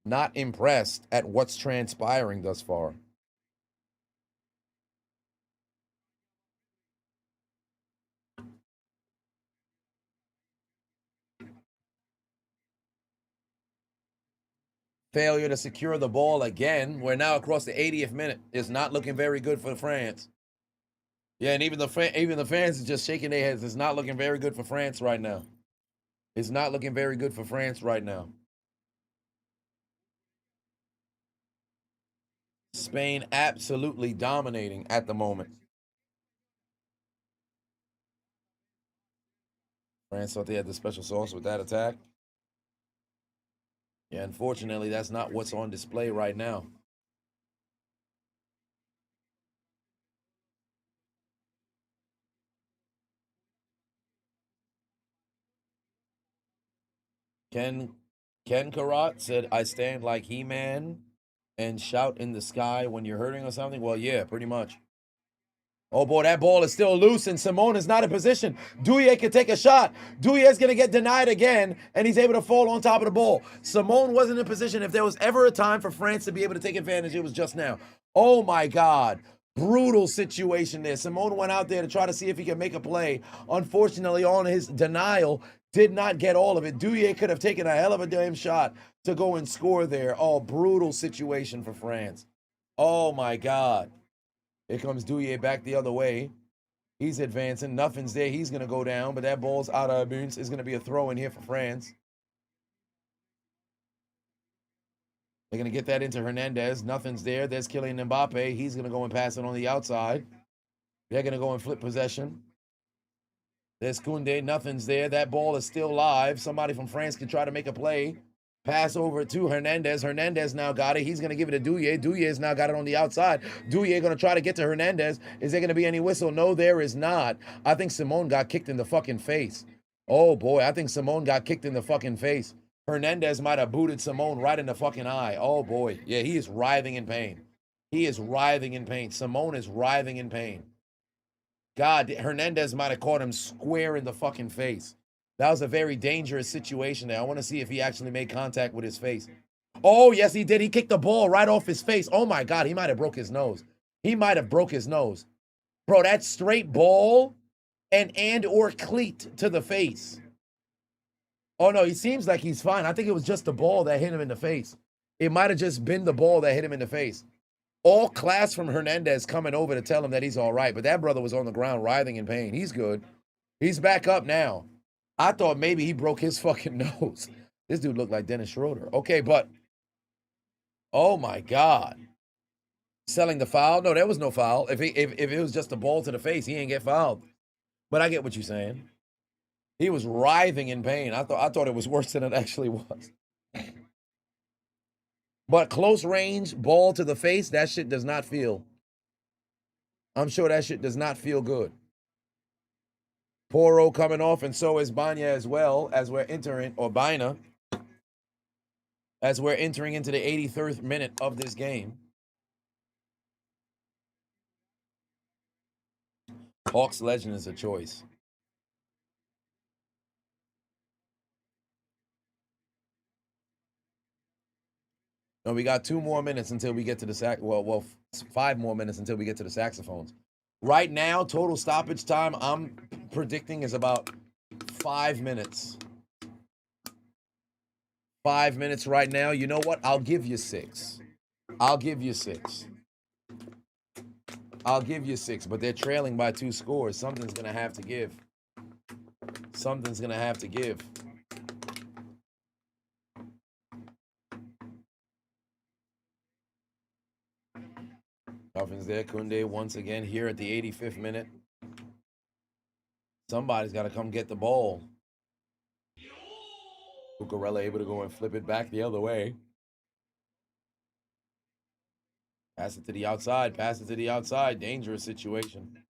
not impressed at what's transpiring thus far. Failure to secure the ball again. We're now across the 80th minute. It's not looking very good for France. Yeah, and even the fans are just shaking their heads. It's not looking very good for France right now. It's not looking very good for France right now. Spain absolutely dominating at the moment. France thought they had the special sauce with that attack. Yeah, unfortunately, that's not what's on display right now. Ken Karat said, I stand like He-Man and shout in the sky when you're hurting or something. Well, yeah, pretty much. Oh, boy, that ball is still loose, and Simone is not in position. Douillet can take a shot. Douillet's going to get denied again, and he's able to fall on top of the ball. Simone wasn't in position. If there was ever a time for France to be able to take advantage, it was just now. Oh, my God. Brutal situation there. Simone went out there to try to see if he could make a play. Unfortunately, on his denial, did not get all of it. Douillet could have taken a hell of a damn shot to go and score there. Oh, brutal situation for France. Oh, my God. Here comes Douillet back the other way. He's advancing. Nothing's there. He's going to go down, but that ball's out of bounds. It's going to be a throw in here for France. They're going to get that into Hernandez. Nothing's there. There's Kylian Mbappe. He's going to go and pass it on the outside. They're going to go and flip possession. There's Koundé. Nothing's there. That ball is still live. Somebody from France can try to make a play. Pass over to Hernandez. Hernandez now got it. He's going to give it to Douillet. Douillet's now got it on the outside. Douillet going to try to get to Hernandez. Is there going to be any whistle? No, there is not. I think Simone got kicked in the fucking face. Oh, boy. I think Simone got kicked in the fucking face. Hernandez might have booted Simone right in the fucking eye. Oh, boy. Yeah, he is writhing in pain. He is writhing in pain. Simone is writhing in pain. God, Hernandez might have caught him square in the fucking face. That was a very dangerous situation there. I want to see if he actually made contact with his face. Oh, yes, he did. He kicked the ball right off his face. Oh, my God. He might have broke his nose. He might have broke his nose. Bro, that straight ball and or cleat to the face. Oh, no, he seems like he's fine. I think it was just the ball that hit him in the face. It might have just been the ball that hit him in the face. All class from Hernandez coming over to tell him that he's all right. But that brother was on the ground writhing in pain. He's good. He's back up now. I thought maybe he broke his fucking nose. This dude looked like Dennis Schroeder. Okay, but oh my God. Selling the foul? No, there was no foul. If it was just a ball to the face, he ain't get fouled. But I get what you're saying. He was writhing in pain. I thought it was worse than it actually was. But close range, ball to the face, that shit does not feel. I'm sure that shit does not feel good. Poro coming off, and so is Banya as well, as we're entering, or Bina, as we're entering into the 83rd minute of this game. Hawks Legend is a choice. No, we got 2 more minutes until we get to the 5 more minutes until we get to the saxophones. Right now, total stoppage time, I'm predicting is about 5 minutes. 5 minutes right now. You know what? I'll give you 6. I'll give you 6. I'll give you 6, but they're trailing by 2 scores. Something's going to have to give. Something's going to have to give. Nothing's there. Koundé once again here at the 85th minute. Somebody's got to come get the ball. Cucurella able to go and flip it back the other way. Pass it to the outside. Pass it to the outside. Dangerous situation.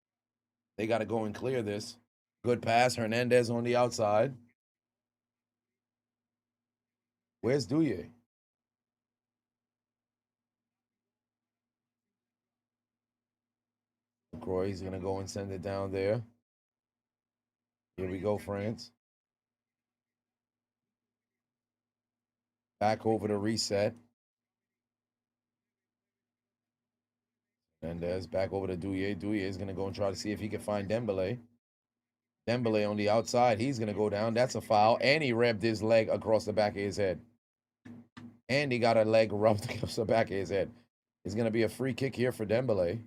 They got to go and clear this. Good pass. Hernandez on the outside. Where's Douillet? Croy's going to go and send it down there. Here we go, France. Back over to reset. And there's back over to Douillet. Douillet is going to go and try to see if he can find Dembele. Dembele on the outside. He's going to go down. That's a foul. And he revved his leg across the back of his head. And he got a leg rubbed against the back of his head. It's going to be a free kick here for Dembele.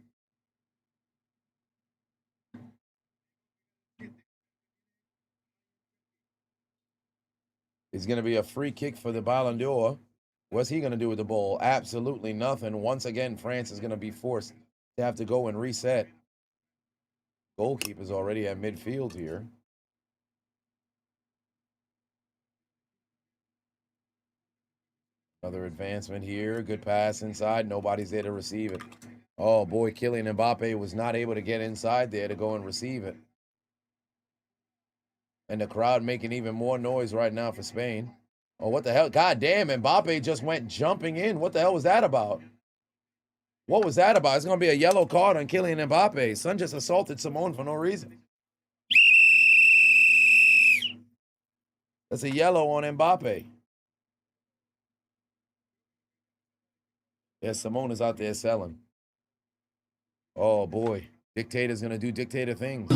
It's going to be a free kick for the Ballon d'Or. What's he going to do with the ball? Absolutely nothing. Once again, France is going to be forced to have to go and reset. Goalkeeper's already at midfield here. Another advancement here. Good pass inside. Nobody's there to receive it. Oh, boy, Kylian Mbappe was not able to get inside there to go and receive it. And the crowd making even more noise right now for Spain. Oh, what the hell? God damn, Mbappe just went jumping in. What the hell was that about? What was that about? It's going to be a yellow card on Kylian Mbappe. Son just assaulted Simone for no reason. That's a yellow on Mbappe. Yeah, Simone is out there selling. Oh, boy. Dictator's going to do dictator things.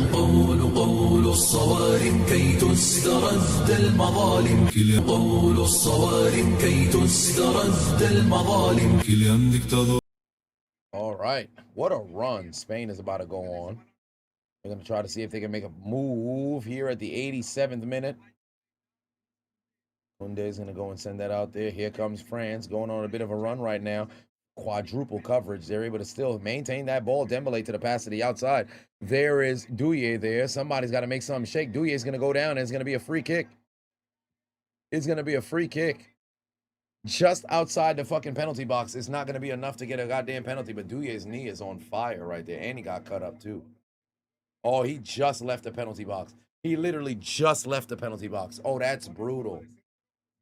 All right. What a run Spain is about to go on. They're going to try to see if they can make a move here at the 87th minute. Koundé is going to go and send that out there. Here comes France going on a bit of a run right now. Quadruple coverage. They're able to still maintain that ball. Dembele to the pass to the outside. There is Douye there. Somebody's got to make something shake. Douye is going to go down, and it's going to be a free kick. It's going to be a free kick. Just outside the fucking penalty box. It's not going to be enough to get a goddamn penalty, but Douye's knee is on fire right there, and he got cut up too. Oh, he just left the penalty box. He literally just left the penalty box. Oh, that's brutal.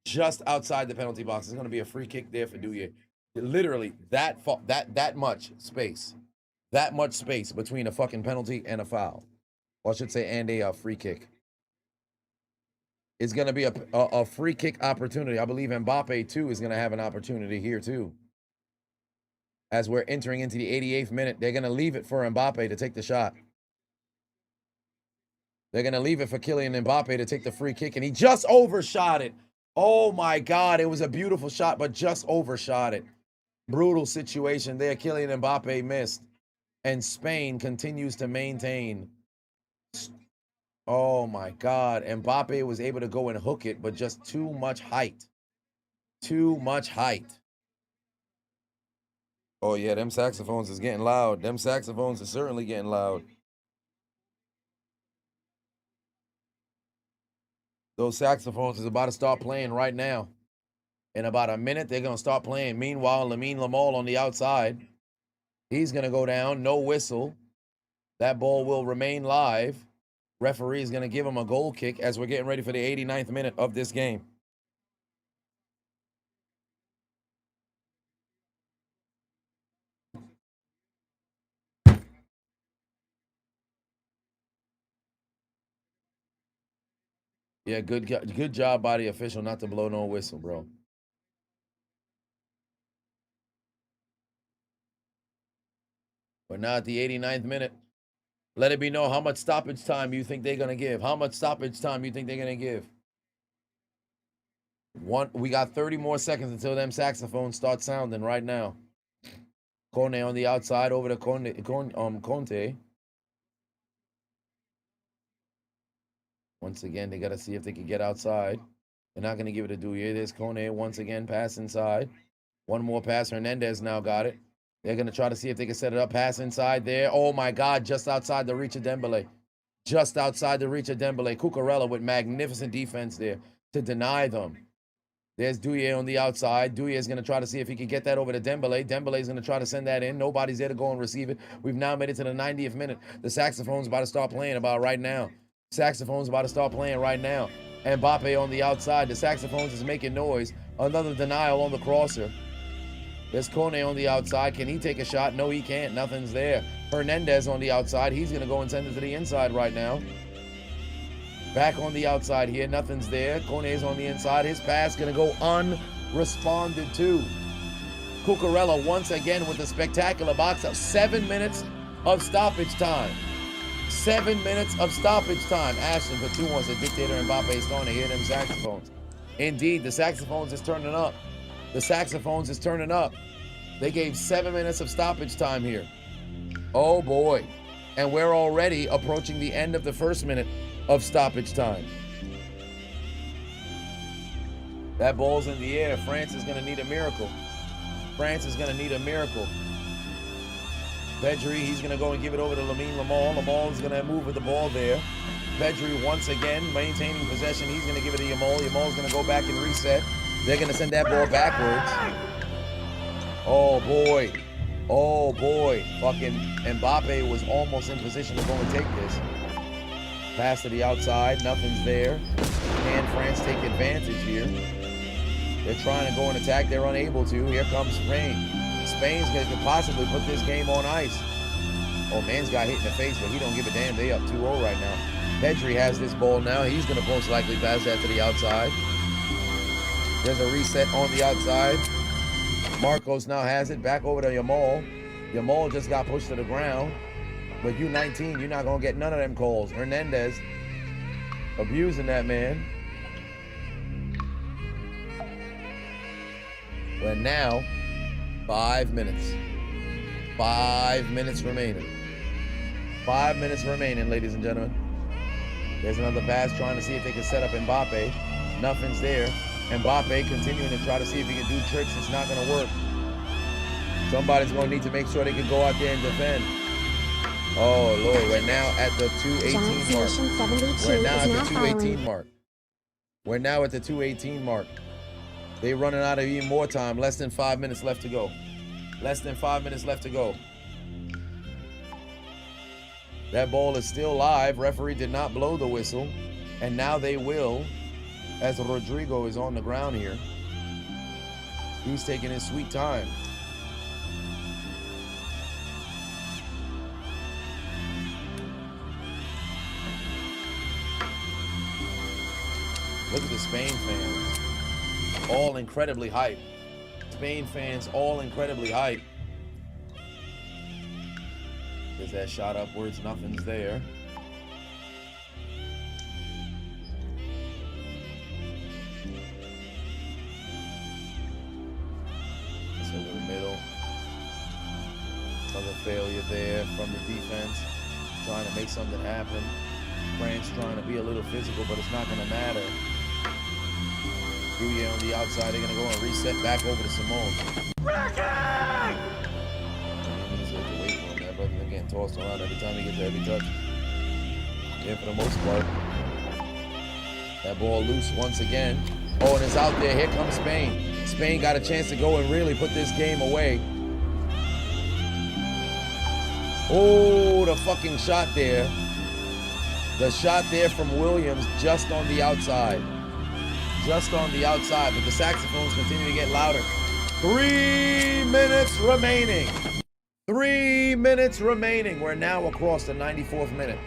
Just outside the penalty box. It's going to be a free kick there for Douye. Literally that much space. That much space between a fucking penalty and a foul. Or I should say, and a free kick. It's going to be a free kick opportunity. I believe Mbappe, too, is going to have an opportunity here, too. As we're entering into the 88th minute, they're going to leave it for Mbappe to take the shot. They're going to leave it for Kylian Mbappe to take the free kick, and he just overshot it. Oh, my God. It was a beautiful shot, but just overshot it. Brutal situation there. Kylian Mbappe missed. And Spain continues to maintain. Oh, my God. Mbappe was able to go and hook it, but just too much height. Too much height. Oh, yeah, them saxophones is getting loud. Them saxophones are certainly getting loud. Those saxophones is about to start playing right now. In about a minute, they're going to start playing. Meanwhile, Lamine Yamal on the outside. He's going to go down. No whistle. That ball will remain live. Referee is going to give him a goal kick as we're getting ready for the 89th minute of this game. Yeah, good job by the official not to blow no whistle, bro. We're now at the 89th minute. Let it be known how much stoppage time you think they're going to give. How much stoppage time you think they're going to give. We got 30 more seconds until them saxophones start sounding right now. Kone on the outside over to Conte. Once again, they got to see if they can get outside. They're not going to give it to Douye. There's Kone once again, pass inside. One more pass. Hernandez now got it. They're going to try to see if they can set it up. Pass inside there. Oh, my God. Just outside the reach of Dembele. Just outside the reach of Dembele. Cucurella with magnificent defense there to deny them. There's Douye on the outside. Douye is going to try to see if he can get that over to Dembele. Dembele is going to try to send that in. Nobody's there to go and receive it. We've now made it to the 90th minute. The saxophone's about to start playing about right now. Saxophone's about to start playing right now. Mbappe on the outside. The saxophones is making noise. Another denial on the crosser. There's Kone on the outside. Can he take a shot? No, he can't. Nothing's there. Hernandez on the outside. He's going to go and send it to the inside right now. Back on the outside here. Nothing's there. Kone's on the inside. His pass going to go unresponded to. Cucurella once again with a spectacular box out. 7 minutes of stoppage time. 7 minutes of stoppage time. Ashton for 2-1. So Dictator Mbappe is starting to hear them saxophones. Indeed, the saxophones is turning up. The saxophones is turning up. They gave 7 minutes of stoppage time here. Oh boy. And we're already approaching the end of the first minute of stoppage time. That ball's in the air. France is going to need a miracle. France is going to need a miracle. Pedri, he's going to go and give it over to Lamine Lamal. Lamal's going to move with the ball there. Pedri once again maintaining possession. He's going to give it to Yamal. Yamal's going to go back and reset. They're going to send that ball backwards. Oh boy. Oh boy. Fucking Mbappe was almost in position to go and take this. Pass to the outside. Nothing's there. Can France take advantage here? They're trying to go and attack. They're unable to. Here comes Spain. Spain's going to possibly put this game on ice. Oh, man's got hit in the face, but he don't give a damn. They up 2-0 right now. Pedri has this ball now. He's going to most likely pass that to the outside. There's a reset on the outside. Marcos now has it back over to Yamal. Yamal just got pushed to the ground. But U19, you're not going to get none of them calls. Hernandez abusing that man. But now, 5 minutes. 5 minutes remaining. 5 minutes remaining, ladies and gentlemen. There's another pass trying to see if they can set up Mbappe. Nothing's there. Mbappe continuing to try to see if he can do tricks. It's not going to work. Somebody's going to need to make sure they can go out there and defend. Oh, Lord. We're now at the 2:18 mark. We're now at the 2:18 mark. We're now at the 2:18 mark. They're running out of even more time. Less than 5 minutes left to go. Less than 5 minutes left to go. That ball is still live. Referee did not blow the whistle. And now they will, as Rodrigo is on the ground here. He's taking his sweet time. Look at the Spain fans. All incredibly hyped. Spain fans all incredibly hyped. There's that shot upwards. Nothing's there. It's over the middle. Another failure there from the defense. Trying to make something happen. France trying to be a little physical, but it's not going to matter. Guye on the outside. They're going to go and reset back over to Simone. Brother getting tossed around every time he gets every touch. Yeah, for the most part. That ball loose once again. Oh, and it's out there. Here comes Spain. Spain got a chance to go and really put this game away. Oh, the fucking shot there. The shot there from Williams just on the outside. Just on the outside, but the saxophones continue to get louder. 3 minutes remaining. 3 minutes remaining. We're now across the 94th minute.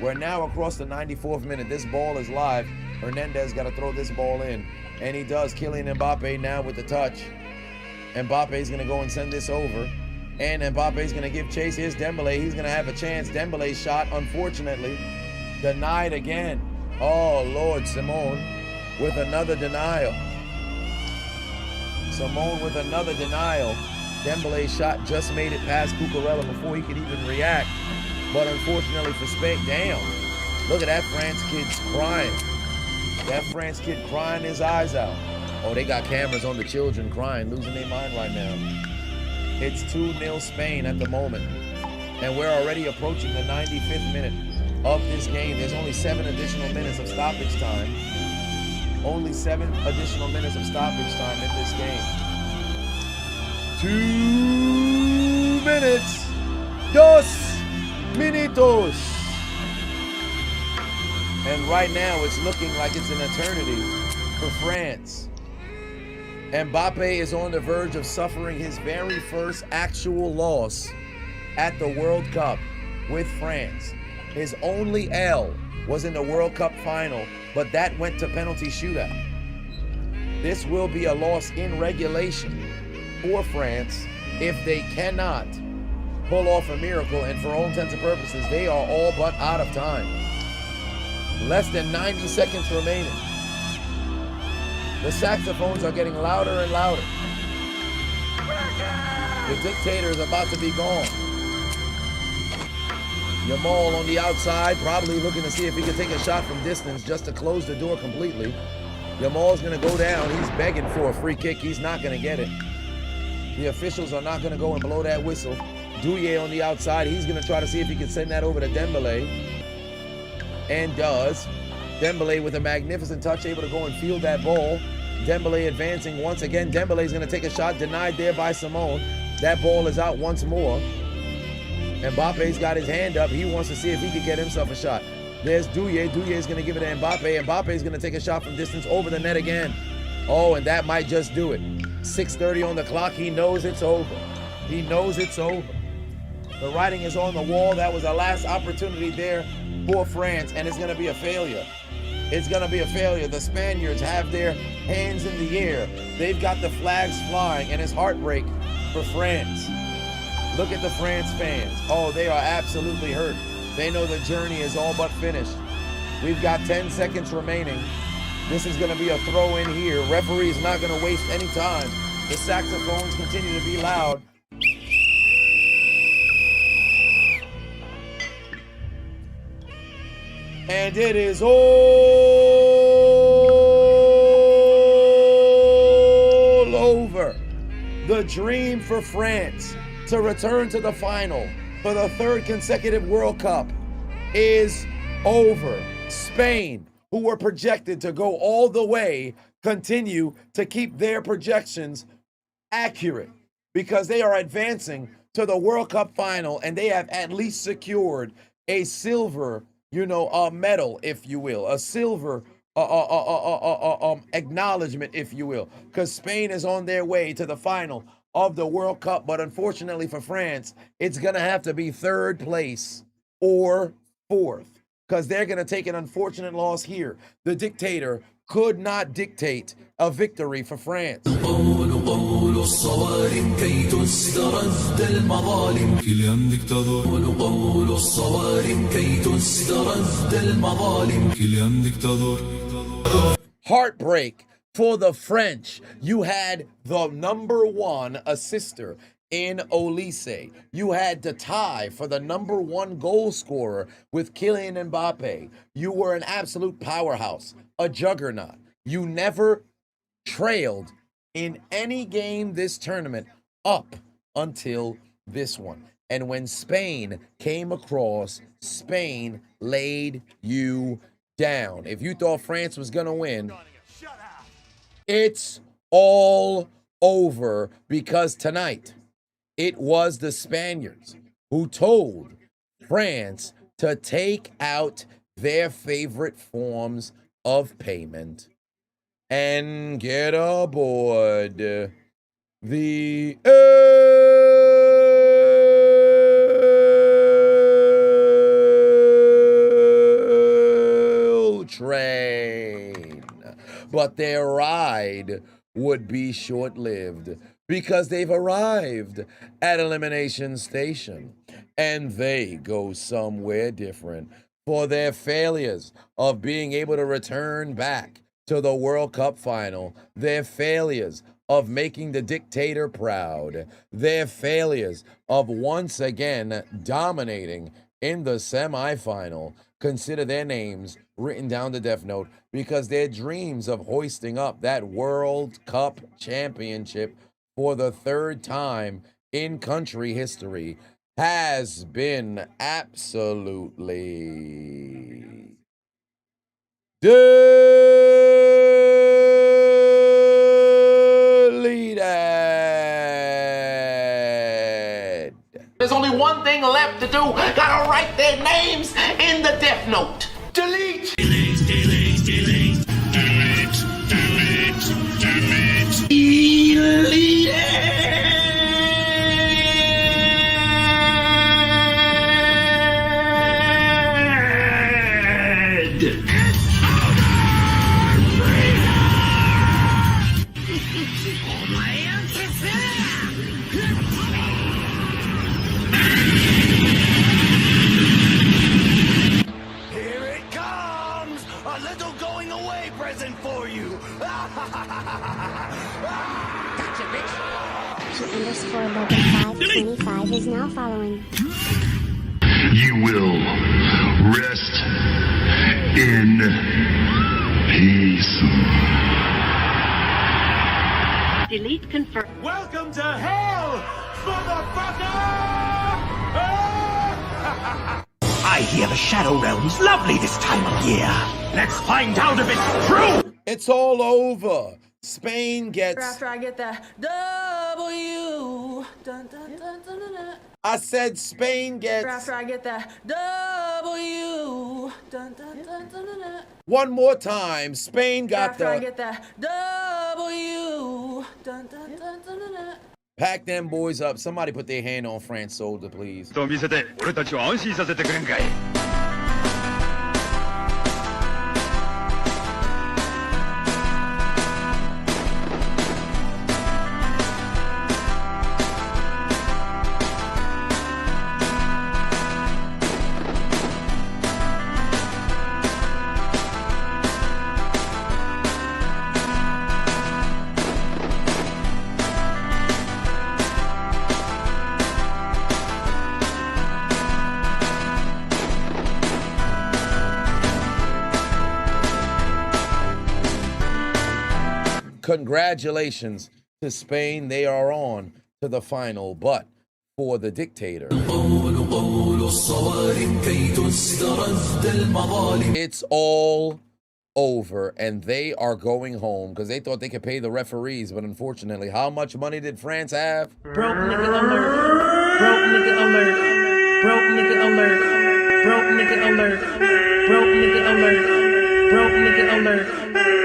We're now across the 94th minute. This ball is live. Hernandez got to throw this ball in. And he does. Kylian Mbappe now with the touch. Mbappe's going to go and send this over. And Mbappe's going to give chase. Here's Dembele. He's going to have a chance. Dembele's shot, unfortunately, denied again. Oh, Lord, Simone with another denial. Simone with another denial. Dembele's shot just made it past Cucurella before he could even react. But unfortunately for Spain, damn. Look at that France kid's crying. That France kid crying his eyes out. Oh, they got cameras on the children crying, losing their mind right now. It's 2-0 Spain at the moment. And we're already approaching the 95th minute of this game. There's only 7 additional minutes of stoppage time. Only 7 additional minutes of stoppage time in this game. 2 minutes. 2 minutos. And right now it's looking like it's an eternity for France. Mbappe is on the verge of suffering his very first actual loss at the World Cup with France. His only L was in the World Cup final, but that went to penalty shootout. This will be a loss in regulation for France if they cannot pull off a miracle, and for all intents and purposes, they are all but out of time. Less than 90 seconds remaining. The saxophones are getting louder and louder. The dictator is about to be gone. Yamal on the outside, probably looking to see if he can take a shot from distance just to close the door completely. Yamal's going to go down. He's begging for a free kick. He's not going to get it. The officials are not going to go and blow that whistle. Douye on the outside. He's going to try to see if he can send that over to Dembele. And does. Dembele with a magnificent touch, able to go and field that ball. Dembele advancing once again. Dembele's going to take a shot, denied there by Simone. That ball is out once more. Mbappe's got his hand up. He wants to see if he can get himself a shot. There's Douye. Douye's going to give it to Mbappe. Mbappe's going to take a shot from distance over the net again. Oh, and that might just do it. 6:30 on the clock. He knows it's over. He knows it's over. The writing is on the wall. That was the last opportunity there for France, and it's going to be a failure. It's going to be a failure. The Spaniards have their hands in the air. They've got the flags flying, and it's heartbreak for France. Look at the France fans. Oh, they are absolutely hurt. They know the journey is all but finished. We've got 10 seconds remaining. This is going to be a throw in here. Referee is not going to waste any time. The saxophones continue to be loud. And it is all over. The dream for France to return to the final for the third consecutive World Cup is over. Spain, who were projected to go all the way, continue to keep their projections accurate because they are advancing to the World Cup final, and they have at least secured a silver, a medal, if you will, a silver acknowledgement, if you will, because Spain is on their way to the final of the World Cup. But unfortunately for France, it's going to have to be third place or fourth, because they're going to take an unfortunate loss here. The dictator could not dictate a victory for France. Heartbreak for the French. You had the number one assister in Olise. You had to tie for the number one goal scorer with Kylian Mbappe. You were an absolute powerhouse, a juggernaut. You never trailed in any game this tournament up until this one. And when Spain came across, Spain laid you down. If you thought France was going to win, it's all over, because tonight it was the Spaniards who told France to take out their favorite forms of payment and get aboard the train. But their ride would be short-lived, because they've arrived at Elimination Station, and they go somewhere different for their failures of being able to return back to the World Cup final, their failures of making the dictator proud, their failures of once again dominating in the semifinal. Consider their names written down the Death Note, because their dreams of hoisting up that World Cup championship for the third time in country history has been absolutely deleted. There's only one thing left to do. Gotta write their names in the Death Note. Delete. Delete, delete, delete, delete, delete, delete, delete. Here it comes! A little going away present for you! Haitian_Logan525 is now following. You will rest in peace. Delete confirm. Welcome to hell, motherfucker! I hear the Shadow Realm's lovely this time of year. Let's find out if it's true. It's all over. Spain gets. After I get that W. Dun, dun, dun, dun, dun, dun. I said Spain gets. After I get that W. Dun, dun, dun, dun, dun, dun. One more time. Spain got After I the. get that W. Dun, dun, dun, dun, dun, dun. Pack them boys up. Somebody put their hand on France's shoulder, please. と見せて俺たちを安心させてくれんかい Congratulations to Spain. They are on to the final. But for the dictator, it's all over. And they are going home because they thought they could pay the referees. But unfortunately, how much money did France have? Broke nigga alert. Broke nigga alert. Broke nigga alert. Broke nigga alert. Broke nigga alert. Broke nigga alert.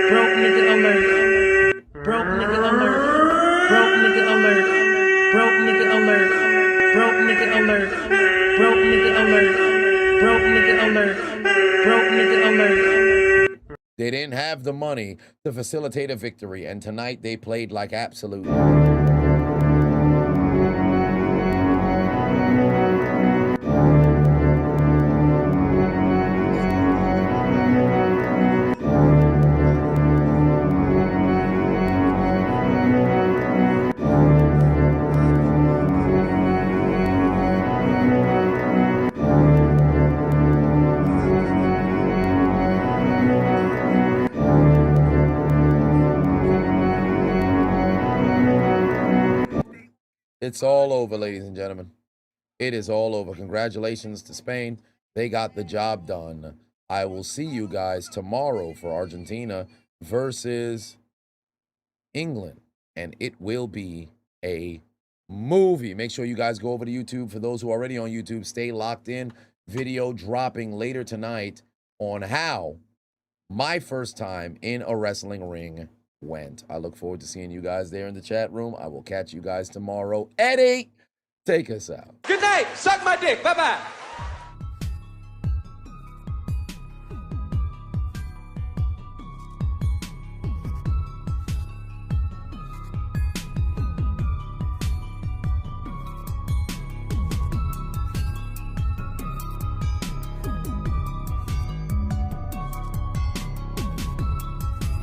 Broke nigga alert. Broke nigga alert. Broke nigga alert. Broke nigga alert. Broke nigga alert. Broke nigga alert. Broke nigga alert. Broke nigga alert. They didn't have the money to facilitate a victory, and tonight they played like absolute. It's all over, ladies and gentlemen. It is all over. Congratulations to Spain. They got the job done. I will see you guys tomorrow for Argentina versus England. And it will be a movie. Make sure you guys go over to YouTube. For those who are already on YouTube, stay locked in. Video dropping later tonight on how my first time in a wrestling ring went. I look forward to seeing you guys there in the chat room. I will catch you guys tomorrow. Eddie, take us out. Good night. Suck my dick. Bye-bye.